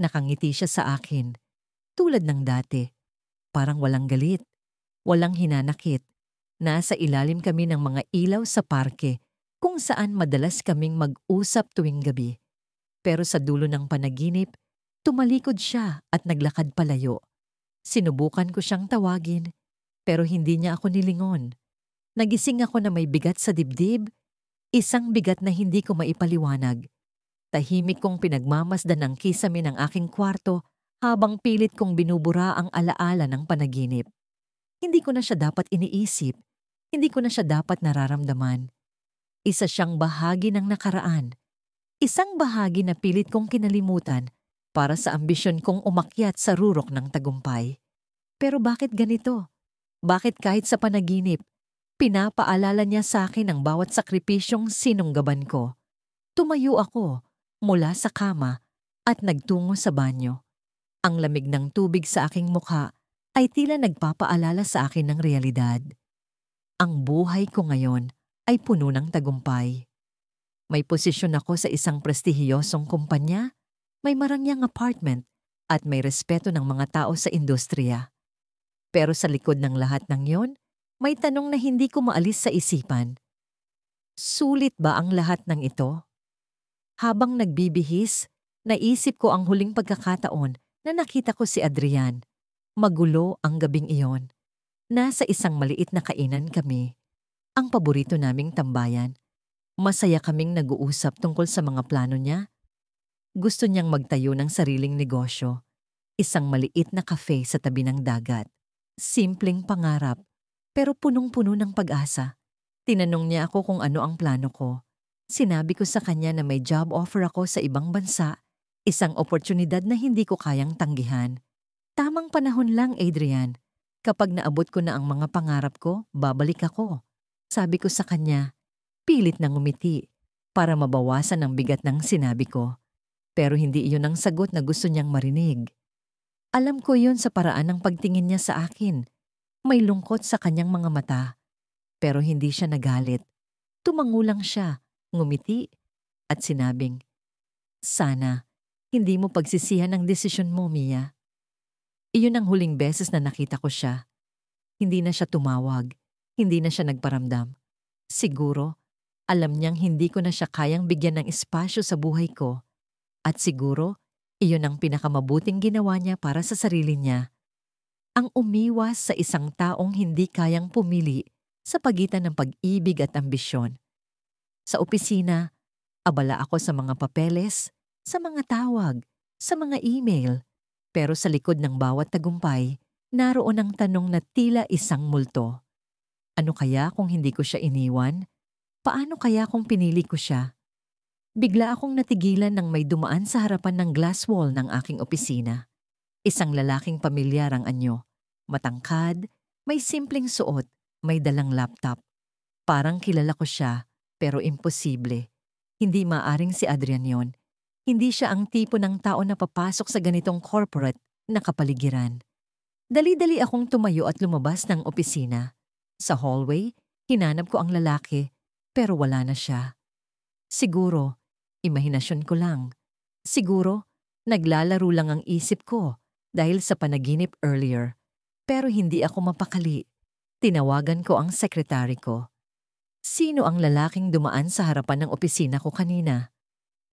Nakangiti siya sa akin, tulad ng dati. Parang walang galit, walang hinanakit. Nasa ilalim kami ng mga ilaw sa parke kung saan madalas kaming mag-usap tuwing gabi. Pero sa dulo ng panaginip, tumalikod siya at naglakad palayo. Sinubukan ko siyang tawagin, pero hindi niya ako nilingon. Nagising ako na may bigat sa dibdib, isang bigat na hindi ko maipaliwanag. Tahimik kong pinagmamasdan ang kisame ng aking kwarto habang pilit kong binubura ang alaala ng panaginip. Hindi ko na siya dapat iniisip, hindi ko na siya dapat nararamdaman. Isa siyang bahagi ng nakaraan. Isang bahagi na pilit kong kinalimutan para sa ambisyon kong umakyat sa rurok ng tagumpay. Pero bakit ganito? Bakit kahit sa panaginip, pinapaalala niya sa akin ang bawat sakripisyong sinunggaban ko? Tumayo ako mula sa kama at nagtungo sa banyo. Ang lamig ng tubig sa aking mukha ay tila nagpapaalala sa akin ng realidad. Ang buhay ko ngayon ay puno ng tagumpay. May posisyon ako sa isang prestihiyosong kumpanya, may marangyang apartment, at may respeto ng mga tao sa industriya. Pero sa likod ng lahat ng yon, may tanong na hindi ko maalis sa isipan. Sulit ba ang lahat ng ito? Habang nagbibihis, naisip ko ang huling pagkakataon na nakita ko si Adrian. Magulo ang gabing iyon. Nasa isang maliit na kainan kami. Ang paborito naming tambayan. Masaya kaming nag-uusap tungkol sa mga plano niya. Gusto niyang magtayo ng sariling negosyo. Isang maliit na cafe sa tabi ng dagat. Simpleng pangarap, pero punong-puno ng pag-asa. Tinanong niya ako kung ano ang plano ko. Sinabi ko sa kanya na may job offer ako sa ibang bansa, isang oportunidad na hindi ko kayang tanggihan. Tamang panahon lang, Adrian. Kapag naabot ko na ang mga pangarap ko, babalik ako. Sabi ko sa kanya. Pilit na ngumiti para mabawasan ang bigat ng sinabi ko. Pero hindi iyon ang sagot na gusto niyang marinig. Alam ko yun sa paraan ng pagtingin niya sa akin. May lungkot sa kanyang mga mata. Pero hindi siya nagalit. Tumango lang siya, ngumiti, at sinabing, "Sana, hindi mo pagsisihan ang desisyon mo, Mia." Iyon ang huling beses na nakita ko siya. Hindi na siya tumawag, hindi na siya nagparamdam. Siguro, alam niyang hindi ko na siya kayang bigyan ng espasyo sa buhay ko. At siguro, iyon ang pinakamabuting ginawa niya para sa sarili niya. Ang umiwas sa isang taong hindi kayang pumili sa pagitan ng pag-ibig at ambisyon. Sa opisina, abala ako sa mga papeles, sa mga tawag, sa mga email. Pero sa likod ng bawat tagumpay, Naroon ang tanong na tila isang multo. Ano kaya kung hindi ko siya iniwan? Paano kaya kung pinili ko siya? Bigla akong natigilan nang may dumaan sa harapan ng glass wall ng aking opisina. Isang lalaking pamilyar ang anyo. Matangkad, may simpleng suot, may dalang laptop. Parang kilala ko siya, pero imposible. Hindi maaring si Adrian yon. Hindi siya ang tipo ng tao na papasok sa ganitong corporate na kapaligiran. Dali-dali akong tumayo at lumabas ng opisina. Sa hallway, hinanap ko ang lalaki, pero wala na siya. Siguro, imahinasyon ko lang. Siguro, naglalaro lang ang isip ko dahil sa panaginip earlier. Pero hindi ako mapakali. Tinawagan ko ang sekretary ko. Sino ang lalaking dumaan sa harapan ng opisina ko kanina?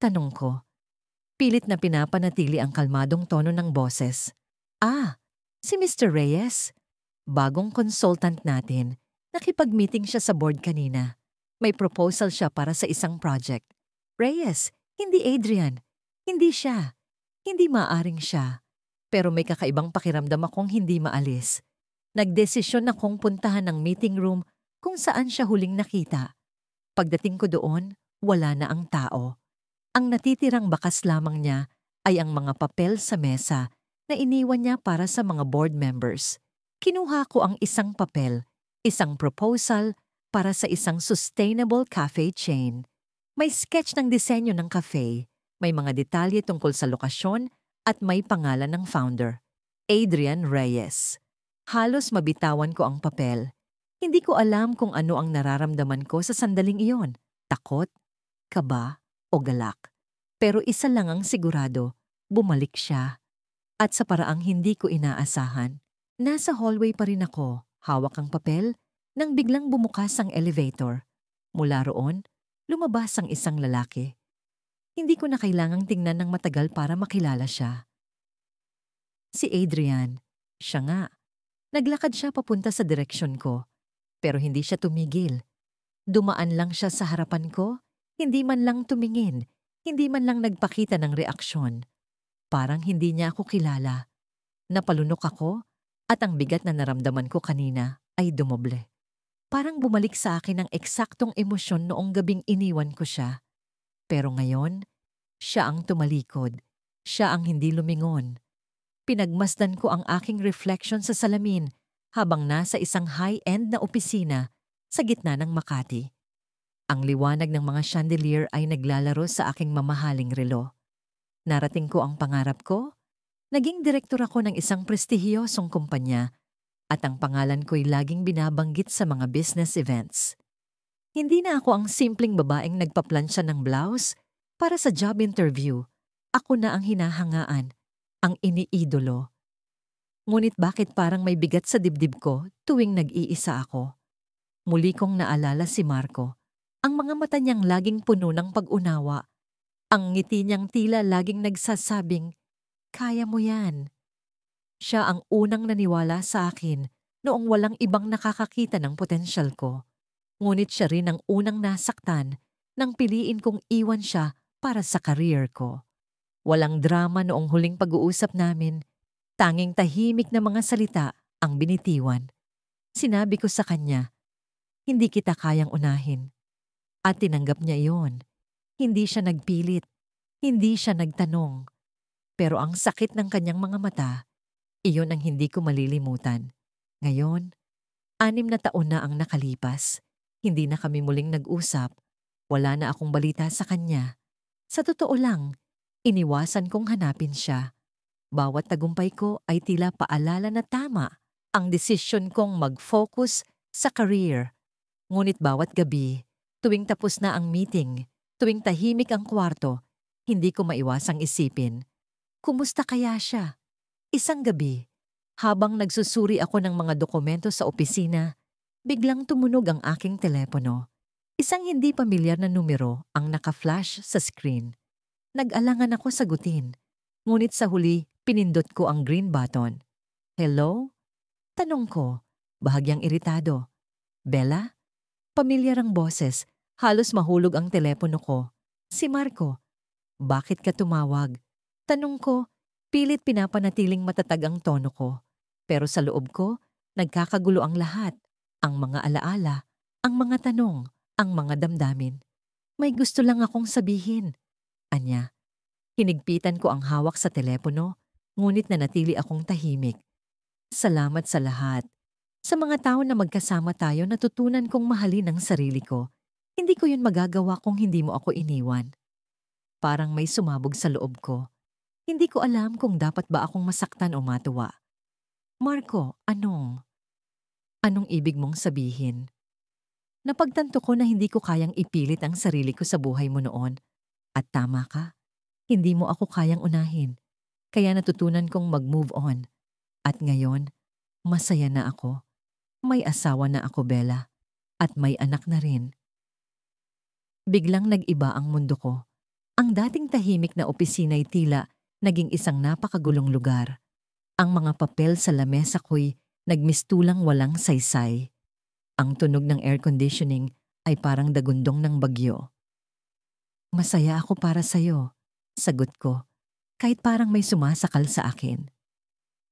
Tanong ko. Pilit na pinapanatili ang kalmadong tono ng boses. Si Mr. Reyes. Bagong consultant natin. Nakipag-meeting siya sa board kanina. May proposal siya para sa isang project. Reyes, hindi Adrian. Hindi siya. Hindi maaring siya. Pero may kakaibang pakiramdam akong hindi maalis. Nagdesisyon akong puntahan ng meeting room kung saan siya huling nakita. Pagdating ko doon, wala na ang tao. Ang natitirang bakas lamang niya ay ang mga papel sa mesa na iniwan niya para sa mga board members. Kinuha ko ang isang papel, isang proposal para sa isang sustainable cafe chain. May sketch ng disenyo ng cafe, may mga detalye tungkol sa lokasyon at may pangalan ng founder, Adrian Reyes. Halos mabitawan ko ang papel. Hindi ko alam kung ano ang nararamdaman ko sa sandaling iyon, takot, kaba o galak. Pero isa lang ang sigurado, bumalik siya. At sa paraang hindi ko inaasahan, nasa hallway pa rin ako, hawak ang papel, nang biglang bumukas ang elevator. Mula roon, lumabas ang isang lalaki. Hindi ko na kailangang tingnan ng matagal para makilala siya. Si Adrian, siya nga. Naglakad siya papunta sa direksyon ko, pero hindi siya tumigil. Dumaan lang siya sa harapan ko, hindi man lang tumingin, hindi man lang nagpakita ng reaksyon. Parang hindi niya ako kilala. Napalunok ako at ang bigat na naramdaman ko kanina ay dumoble. Parang bumalik sa akin ang eksaktong emosyon noong gabing iniwan ko siya. Pero ngayon, siya ang tumalikod. Siya ang hindi lumingon. Pinagmasdan ko ang aking reflection sa salamin habang nasa isang high-end na opisina sa gitna ng Makati. Ang liwanag ng mga chandelier ay naglalaro sa aking mamahaling relo. Narating ko ang pangarap ko. Naging direktor ako ng isang prestihiyosong kumpanya at ang pangalan ko'y laging binabanggit sa mga business events. Hindi na ako ang simpleng babaeng nagpaplansya ng blouse para sa job interview. Ako na ang hinahangaan, ang iniidolo. Ngunit bakit parang may bigat sa dibdib ko tuwing nag-iisa ako? Muli kong naalala si Marco. Ang mga mata niyang laging puno ng pag-unawa. Ang ngiti niyang tila laging nagsasabing, "Kaya mo yan." Siya ang unang naniwala sa akin noong walang ibang nakakakita ng potensyal ko. Ngunit siya rin ang unang nasaktan nang piliin kong iwan siya para sa career ko. Walang drama noong huling pag-uusap namin. Tanging tahimik na mga salita ang binitiwan. Sinabi ko sa kanya, "Hindi kita kayang unahin." At tinanggap niya iyon. Hindi siya nagpilit. Hindi siya nagtanong. Pero ang sakit ng kanyang mga mata, iyon ang hindi ko malilimutan. Ngayon, 6 na taon na ang nakalipas. Hindi na kami muling nag-usap. Wala na akong balita sa kanya. Sa totoo lang, iniwasan kong hanapin siya. Bawat tagumpay ko ay tila paalala na tama ang desisyon kong mag-focus sa career. Ngunit bawat gabi, tuwing tapos na ang meeting, tuwing tahimik ang kwarto, hindi ko maiwasang isipin, kumusta kaya siya? Isang gabi, habang nagsusuri ako ng mga dokumento sa opisina, biglang tumunog ang aking telepono. Isang hindi pamilyar na numero ang naka-flash sa screen. Nag-alangan ako sagutin, ngunit sa huli pinindot ko ang green button. "Hello?" Tanong ko, bahagyang iritado. "Bella?" Pamilyar ang boses, halos mahulog ang telepono ko. "Si Marco." "Bakit ka tumawag?" Tanong ko, pilit pinapanatiling matatag ang tono ko. Pero sa loob ko, nagkakagulo ang lahat. Ang mga alaala, ang mga tanong, ang mga damdamin. May gusto lang akong sabihin. Anya, hinigpitan ko ang hawak sa telepono, ngunit nanatili akong tahimik. Salamat sa lahat. Sa mga tao na magkasama tayo, natutunan kong mahalin ang sarili ko. Hindi ko yun magagawa kung hindi mo ako iniwan. Parang may sumabog sa loob ko. Hindi ko alam kung dapat ba akong masaktan o matuwa. Marco, anong ibig mong sabihin? Napagtanto ko na hindi ko kayang ipilit ang sarili ko sa buhay mo noon. At tama ka, hindi mo ako kayang unahin. Kaya natutunan kong mag-move on. At ngayon, masaya na ako. May asawa na ako, Bella. At may anak na rin. Biglang nag-iba ang mundo ko. Ang dating tahimik na opisina'y tila naging isang napakagulong lugar. Ang mga papel sa lamesa ko'y nagmistulang walang saysay. Ang tunog ng air conditioning ay parang dagundong ng bagyo. Masaya ako para sa'yo, sagot ko, kahit parang may sumasakal sa akin.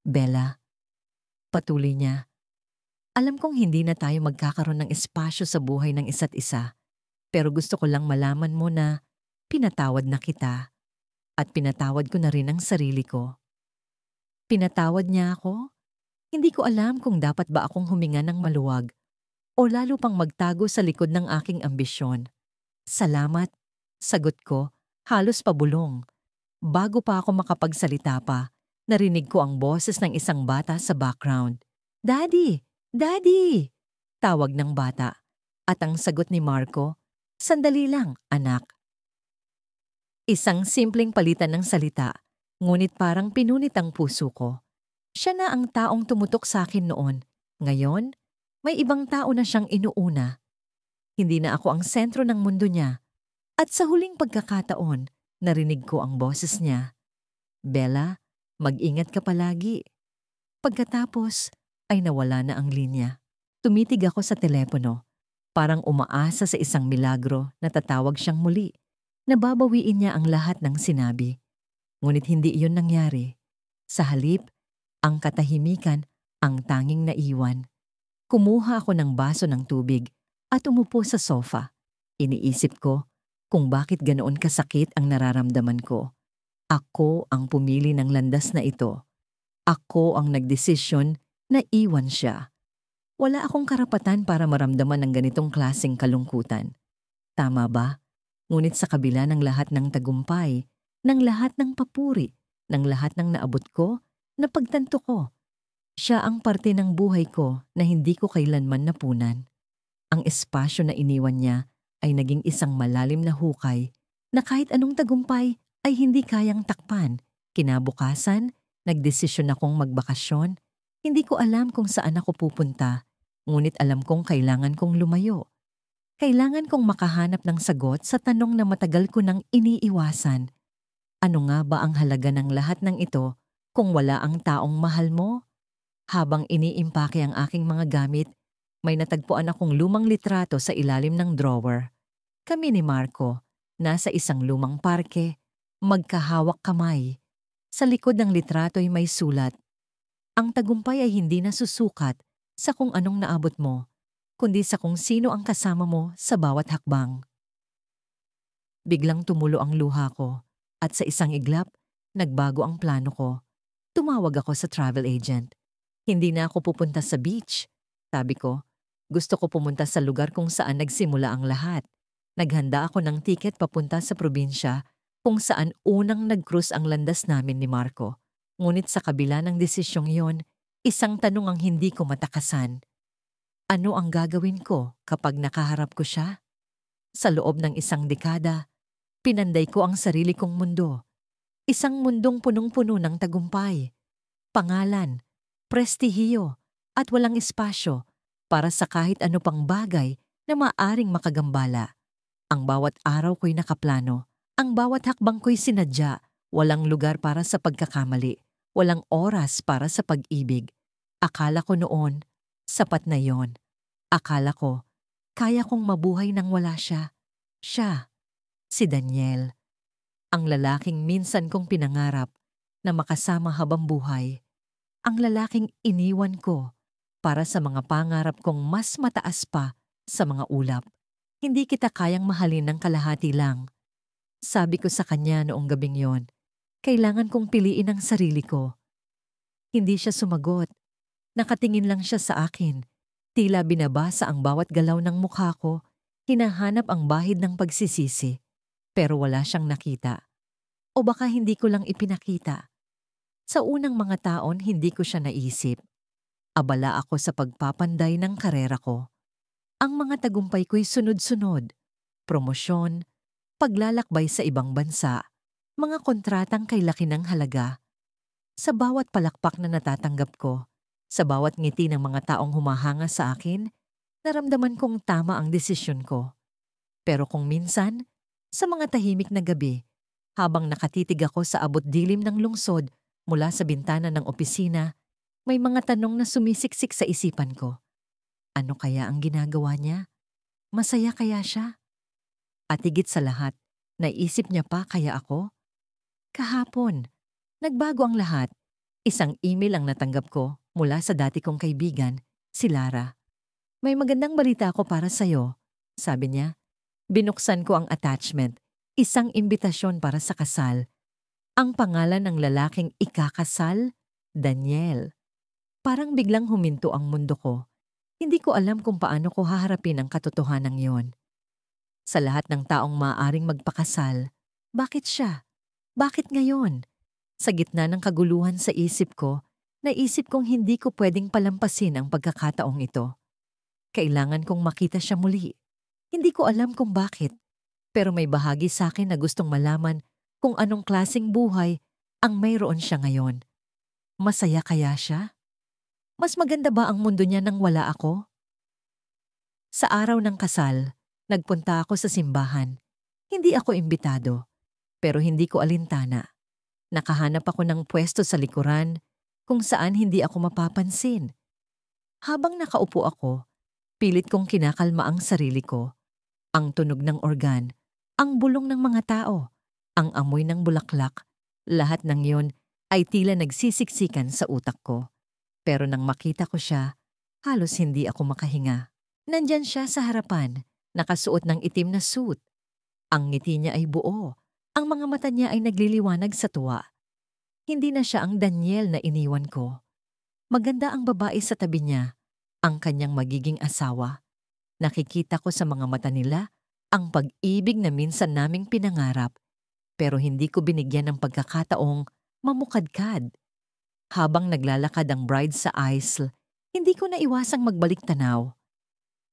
Bella, patuloy niya, alam kong hindi na tayo magkakaroon ng espasyo sa buhay ng isa't isa, pero gusto ko lang malaman mo na pinatawad na kita at pinatawad ko na rin ang sarili ko. Pinatawad niya ako? Hindi ko alam kung dapat ba akong huminga ng maluwag o lalo pang magtago sa likod ng aking ambisyon. Salamat, sagot ko, halos pabulong. Bago pa ako makapagsalita pa, narinig ko ang boses ng isang bata sa background. Daddy! Daddy! Tawag ng bata. At ang sagot ni Marco, sandali lang, anak. Isang simpleng palitan ng salita, ngunit parang pinunit ang puso ko. Siya na ang taong tumutok sa akin noon. Ngayon, may ibang tao na siyang inuuna. Hindi na ako ang sentro ng mundo niya. At sa huling pagkakataon, narinig ko ang boses niya. Bella, mag-ingat ka palagi. Pagkatapos, ay nawala na ang linya. Tumitig ako sa telepono. Parang umaasa sa isang milagro na tatawag siyang muli. Nababawiin niya ang lahat ng sinabi. Ngunit hindi iyon nangyari. Sa halip, ang katahimikan ang tanging naiwan. Kumuha ako ng baso ng tubig at umupo sa sofa. Iniisip ko kung bakit ganoon kasakit ang nararamdaman ko. Ako ang pumili ng landas na ito. Ako ang nagdesisyon na iwan siya. Wala akong karapatan para maramdaman ng ganitong klaseng kalungkutan. Tama ba? Ngunit sa kabila ng lahat ng tagumpay, ng lahat ng papuri, ng lahat ng naabot ko, napagtanto ko. Siya ang parte ng buhay ko na hindi ko kailanman napunan. Ang espasyo na iniwan niya ay naging isang malalim na hukay na kahit anong tagumpay ay hindi kayang takpan. Kinabukasan, nagdesisyon akong magbakasyon. Hindi ko alam kung saan ako pupunta, ngunit alam kong kailangan kong lumayo. Kailangan kong makahanap ng sagot sa tanong na matagal ko nang iniiwasan. Ano nga ba ang halaga ng lahat ng ito kung wala ang taong mahal mo? Habang iniimpake ang aking mga gamit, may natagpuan akong lumang litrato sa ilalim ng drawer. Kami ni Marco, nasa isang lumang parke, magkahawak kamay. Sa likod ng litrato'y may sulat. Ang tagumpay ay hindi nasusukat sa kung anong naabot mo, kundi sa kung sino ang kasama mo sa bawat hakbang. Biglang tumulo ang luha ko at sa isang iglap, nagbago ang plano ko. Tumawag ako sa travel agent. Hindi na ako pupunta sa beach. Sabi ko, gusto ko pumunta sa lugar kung saan nagsimula ang lahat. Naghanda ako ng tiket papunta sa probinsya kung saan unang nag-cruise ang landas namin ni Marco. Ngunit sa kabila ng desisyong iyon, isang tanong ang hindi ko matakasan. Ano ang gagawin ko kapag nakaharap ko siya? Sa loob ng isang dekada, pinanday ko ang sarili kong mundo. Isang mundong punong-puno ng tagumpay, pangalan, prestihiyo, at walang espasyo para sa kahit ano pang bagay na maaring makagambala. Ang bawat araw ko'y nakaplano, ang bawat hakbang ko'y sinadya, walang lugar para sa pagkakamali, walang oras para sa pag-ibig. Akala ko noon, sapat na yon. Akala ko, kaya kong mabuhay nang wala siya. Siya, si Daniel. Ang lalaking minsan kong pinangarap na makasama habang buhay. Ang lalaking iniwan ko para sa mga pangarap kong mas mataas pa sa mga ulap. Hindi kita kayang mahalin ng kalahati lang. Sabi ko sa kanya noong gabing yon, kailangan kong piliin ang sarili ko. Hindi siya sumagot. Nakatingin lang siya sa akin. Tila binabasa ang bawat galaw ng mukha ko. Hinahanap ang bahid ng pagsisisi. Pero wala siyang nakita. O baka hindi ko lang ipinakita. Sa unang mga taon, hindi ko siya naisip. Abala ako sa pagpapanday ng karera ko. Ang mga tagumpay ko'y sunod-sunod. Promosyon, paglalakbay sa ibang bansa, mga kontratang kay laki ng halaga. Sa bawat palakpak na natatanggap ko, sa bawat ngiti ng mga taong humahanga sa akin, naramdaman kong tama ang desisyon ko. Pero kung minsan, sa mga tahimik na gabi, habang nakatitig ako sa abot dilim ng lungsod mula sa bintana ng opisina, may mga tanong na sumisiksik sa isipan ko. Ano kaya ang ginagawa niya? Masaya kaya siya? At higit sa lahat, naisip niya pa kaya ako? Kahapon, nagbago ang lahat. Isang email ang natanggap ko mula sa dati kong kaibigan, si Lara. May magandang balita ako para sa'yo, sabi niya. Binuksan ko ang attachment, isang imbitasyon para sa kasal. Ang pangalan ng lalaking ikakasal, Daniel. Parang biglang huminto ang mundo ko. Hindi ko alam kung paano ko haharapin ang katotohanan yon. Sa lahat ng taong maaaring magpakasal, bakit siya? Bakit ngayon? Sa gitna ng kaguluhan sa isip ko, naisip kong hindi ko pwedeng palampasin ang pagkakataong ito. Kailangan kong makita siya muli. Hindi ko alam kung bakit, pero may bahagi sa akin na gustong malaman kung anong klaseng buhay ang mayroon siya ngayon. Masaya kaya siya? Mas maganda ba ang mundo niya nang wala ako? Sa araw ng kasal, nagpunta ako sa simbahan. Hindi ako imbitado, pero hindi ko alintana. Nakahanap ako ng pwesto sa likuran kung saan hindi ako mapapansin. Habang nakaupo ako, pilit kong kinakalma ang sarili ko. Ang tunog ng organ, ang bulong ng mga tao, ang amoy ng bulaklak, lahat ng yon ay tila nagsisiksikan sa utak ko. Pero nang makita ko siya, halos hindi ako makahinga. Nandyan siya sa harapan, nakasuot ng itim na suit. Ang ngiti niya ay buo, ang mga mata niya ay nagliliwanag sa tuwa. Hindi na siya ang Daniel na iniwan ko. Maganda ang babae sa tabi niya, ang kanyang magiging asawa. Nakikita ko sa mga mata nila ang pag-ibig na minsan naming pinangarap, pero hindi ko binigyan ng pagkakataong mamukadkad. Habang naglalakad ang bride sa aisle, hindi ko naiwasang magbalik tanaw.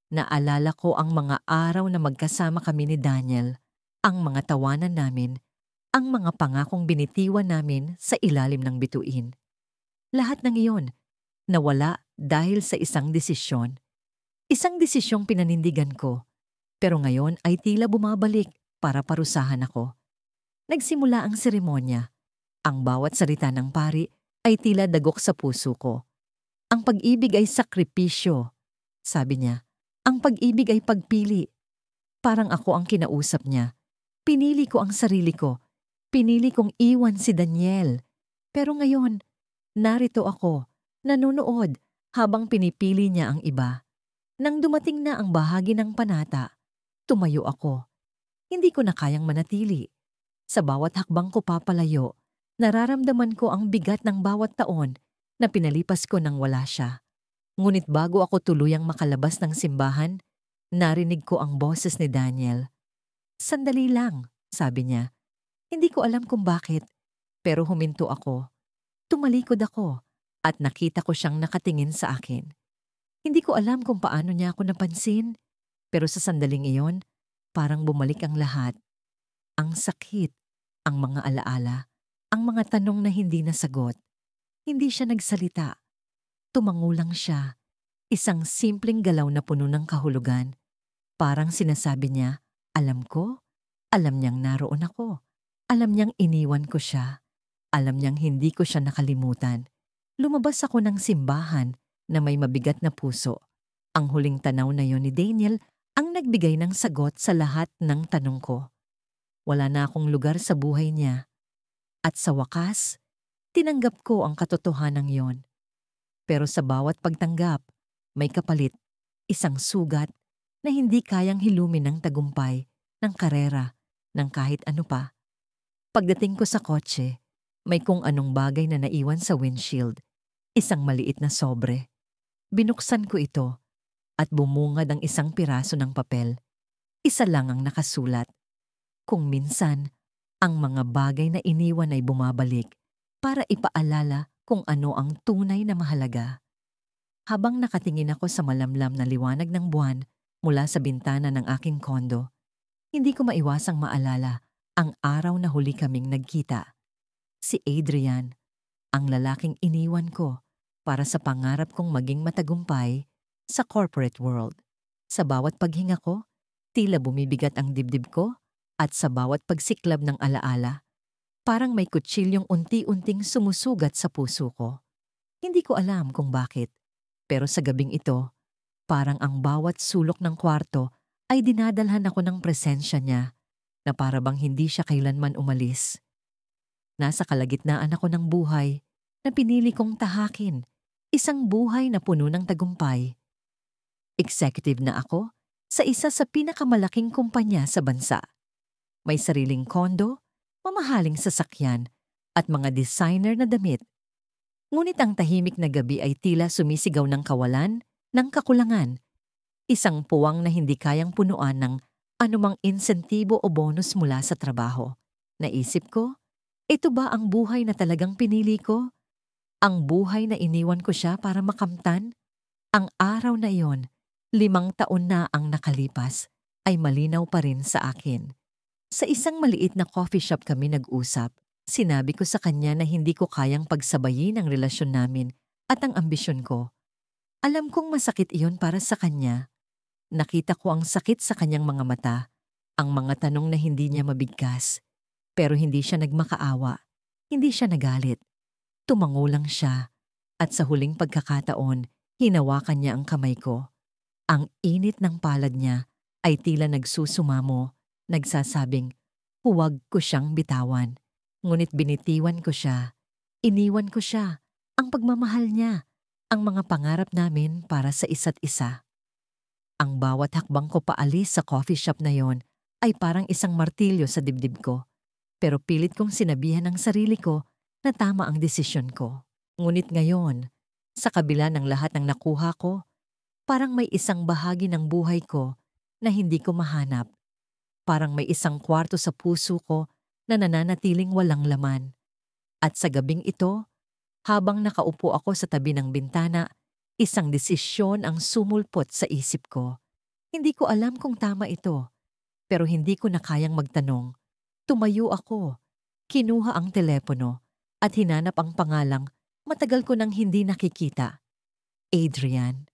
Naalala ko ang mga araw na magkasama kami ni Daniel, ang mga tawanan namin, ang mga pangakong binitiwan namin sa ilalim ng bituin. Lahat ng iyon, nawala dahil sa isang desisyon. Isang desisyong pinanindigan ko, pero ngayon ay tila bumabalik para parusahan ako. Nagsimula ang seremonya. Ang bawat salita ng pari ay tila dagok sa puso ko. Ang pag-ibig ay sakripisyo, sabi niya. Ang pag-ibig ay pagpili. Parang ako ang kinausap niya. Pinili ko ang sarili ko. Pinili kong iwan si Daniel. Pero ngayon, narito ako, nanonood habang pinipili niya ang iba. Nang dumating na ang bahagi ng panata, tumayo ako. Hindi ko na kayang manatili. Sa bawat hakbang ko papalayo, nararamdaman ko ang bigat ng bawat taon na pinalipas ko nang wala siya. Ngunit bago ako tuluyang makalabas ng simbahan, narinig ko ang boses ni Daniel. Sandali lang, sabi niya. Hindi ko alam kung bakit, pero huminto ako. Tumalikod ako at nakita ko siyang nakatingin sa akin. Hindi ko alam kung paano niya ako napansin, pero sa sandaling iyon, parang bumalik ang lahat. Ang sakit, ang mga alaala, ang mga tanong na hindi nasagot. Hindi siya nagsalita. Tumango lang siya. Isang simpleng galaw na puno ng kahulugan. Parang sinasabi niya, alam ko, alam niyang naroon ako. Alam niyang iniwan ko siya. Alam niyang hindi ko siya nakalimutan. Lumabas ako ng simbahan na may mabigat na puso. Ang huling tanaw na yon ni Daniel ang nagbigay ng sagot sa lahat ng tanong ko. Wala na akong lugar sa buhay niya. At sa wakas, tinanggap ko ang katotohanan yon. Pero sa bawat pagtanggap, may kapalit, isang sugat na hindi kayang hilumin ng tagumpay, ng karera, ng kahit ano pa. Pagdating ko sa kotse, may kung anong bagay na naiwan sa windshield, isang maliit na sobre. Binuksan ko ito at bumungad ang isang piraso ng papel. Isa lang ang nakasulat. Kung minsan, ang mga bagay na iniwan ay bumabalik para ipaalala kung ano ang tunay na mahalaga. Habang nakatingin ako sa malamlam na liwanag ng buwan mula sa bintana ng aking kondo, hindi ko maiwasang maalala ang araw na huli kaming nagkita. Si Adrian, ang lalaking iniwan ko para sa pangarap kong maging matagumpay sa corporate world. Sa bawat paghinga ko, tila bumibigat ang dibdib ko at sa bawat pagsiklab ng alaala, parang may kutsilyong unti-unting sumusugat sa puso ko. Hindi ko alam kung bakit, pero sa gabing ito, parang ang bawat sulok ng kwarto ay dinadalhan ako ng presensya niya na para bang hindi siya kailanman umalis. Nasa kalagitnaan ako ng buhay na pinili kong tahakin, isang buhay na puno ng tagumpay. Executive na ako sa isa sa pinakamalaking kumpanya sa bansa. May sariling kondo, mamahaling sasakyan, at mga designer na damit. Ngunit ang tahimik na gabi ay tila sumisigaw ng kawalan, ng kakulangan. Isang puwang na hindi kayang punuan ng anumang insentibo o bonus mula sa trabaho. Naisip ko, ito ba ang buhay na talagang pinili ko? Ang buhay na iniwan ko siya para makamtan? Ang araw na iyon, 5 taon na ang nakalipas, ay malinaw pa rin sa akin. Sa isang maliit na coffee shop kami nag-usap. Sinabi ko sa kanya na hindi ko kayang pagsabayin ang relasyon namin at ang ambisyon ko. Alam kong masakit iyon para sa kanya. Nakita ko ang sakit sa kanyang mga mata, ang mga tanong na hindi niya mabigkas. Pero hindi siya nagmakaawa, hindi siya nagalit. Tumango lang siya at sa huling pagkakataon, hinawakan niya ang kamay ko. Ang init ng palad niya ay tila nagsusumamo, nagsasabing, huwag ko siyang bitawan. Ngunit binitiwan ko siya, iniwan ko siya, ang pagmamahal niya, ang mga pangarap namin para sa isa't isa. Ang bawat hakbang ko paalis sa coffee shop na yon ay parang isang martilyo sa dibdib ko. Pero pilit kong sinabihan ng sarili ko na tama ang desisyon ko. Ngunit ngayon, sa kabila ng lahat ng nakuha ko, parang may isang bahagi ng buhay ko na hindi ko mahanap. Parang may isang kwarto sa puso ko na nananatiling walang laman. At sa gabing ito, habang nakaupo ako sa tabi ng bintana, isang desisyon ang sumulpot sa isip ko. Hindi ko alam kung tama ito, pero hindi ko na kayang magtanong. Tumayo ako, kinuha ang telepono, at hinanap ang pangalang matagal ko nang hindi nakikita. Adrian.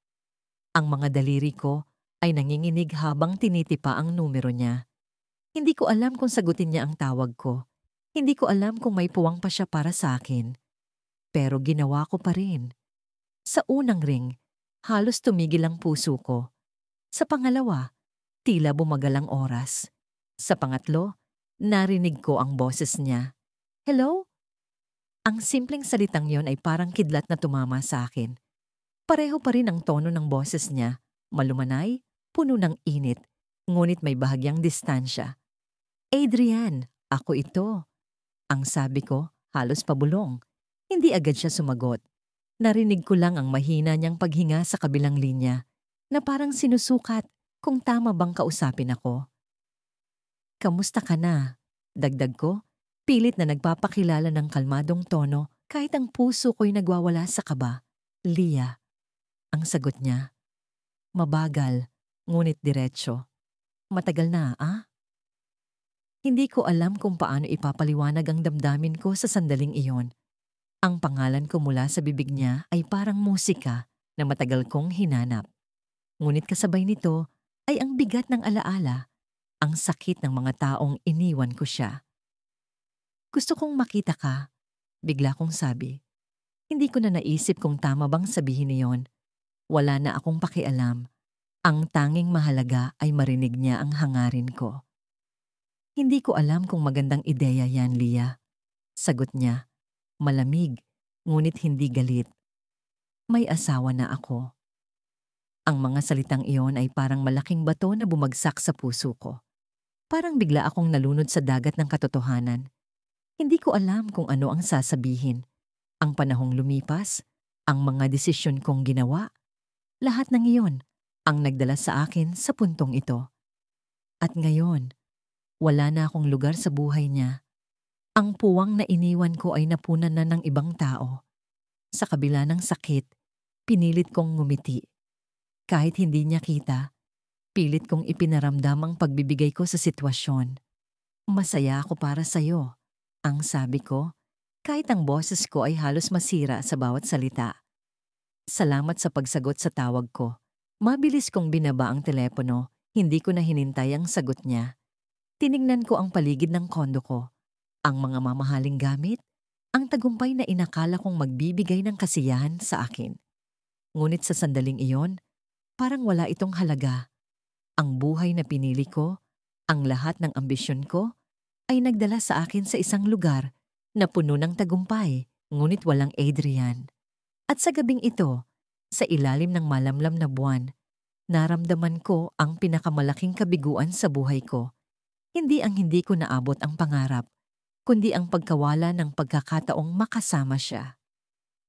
Ang mga daliri ko ay nanginginig habang tinitipa ang numero niya. Hindi ko alam kung sagutin niya ang tawag ko. Hindi ko alam kung may puwang pa siya para sa akin. Pero ginawa ko pa rin. Sa unang ring, halos tumigil ang puso ko. Sa pangalawa, tila bumagal ang oras. Sa pangatlo, narinig ko ang boses niya. Hello? Ang simpleng salitang yon ay parang kidlat na tumama sa akin. Pareho pa rin ang tono ng boses niya, malumanay, puno ng init, ngunit may bahagyang distansya. Adrian, ako ito. Ang sabi ko, halos pabulong. Hindi agad siya sumagot. Narinig ko lang ang mahina niyang paghinga sa kabilang linya, na parang sinusukat kung tama bang kausapin ako. Kamusta ka na? Dagdag ko, pilit na nagpapakilala ng kalmadong tono kahit ang puso ko'y nagwawala sa kaba. Lia. Ang sagot niya. Mabagal, ngunit diretsyo. Matagal na, ah? Hindi ko alam kung paano ipapaliwanag ang damdamin ko sa sandaling iyon. Ang pangalan ko mula sa bibig niya ay parang musika na matagal kong hinanap. Ngunit kasabay nito ay ang bigat ng alaala, ang sakit ng mga taong iniwan ko siya. Gusto kong makita ka, bigla kong sabi. Hindi ko na naisip kung tama bang sabihin niyon. Wala na akong pakialam. Ang tanging mahalaga ay marinig niya ang hangarin ko. Hindi ko alam kung magandang ideya yan, Lia. Sagot niya, malamig, ngunit hindi galit. may asawa na ako. Ang mga salitang iyon ay parang malaking bato na bumagsak sa puso ko. Parang bigla akong nalunod sa dagat ng katotohanan. Hindi ko alam kung ano ang sasabihin. Ang panahong lumipas, ang mga desisyon kong ginawa, lahat ng iyon ang nagdala sa akin sa puntong ito. At ngayon, wala na akong lugar sa buhay niya. Ang puwang na iniwan ko ay napunan na ng ibang tao. Sa kabila ng sakit, pinilit kong ngumiti. Kahit hindi niya kita, pilit kong ipinaramdam ang pagbibigay ko sa sitwasyon. Masaya ako para sa'yo, ang sabi ko, kahit ang boses ko ay halos masira sa bawat salita. Salamat sa pagsagot sa tawag ko. Mabilis kong binaba ang telepono, hindi ko na hinintay ang sagot niya. Tiningnan ko ang paligid ng kondo ko, ang mga mamahaling gamit, ang tagumpay na inakala kong magbibigay ng kasiyahan sa akin. Ngunit sa sandaling iyon, parang wala itong halaga. Ang buhay na pinili ko, ang lahat ng ambisyon ko, ay nagdala sa akin sa isang lugar na puno ng tagumpay, ngunit walang Adrian. At sa gabing ito, sa ilalim ng malamlam na buwan, naramdaman ko ang pinakamalaking kabiguan sa buhay ko. Hindi ang hindi ko naabot ang pangarap, kundi ang pagkawala ng pagkakataong makasama siya.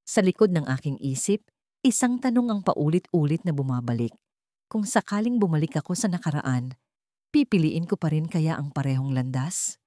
Sa likod ng aking isip, isang tanong ang paulit-ulit na bumabalik. Kung sakaling bumalik ako sa nakaraan, pipiliin ko pa rin kaya ang parehong landas?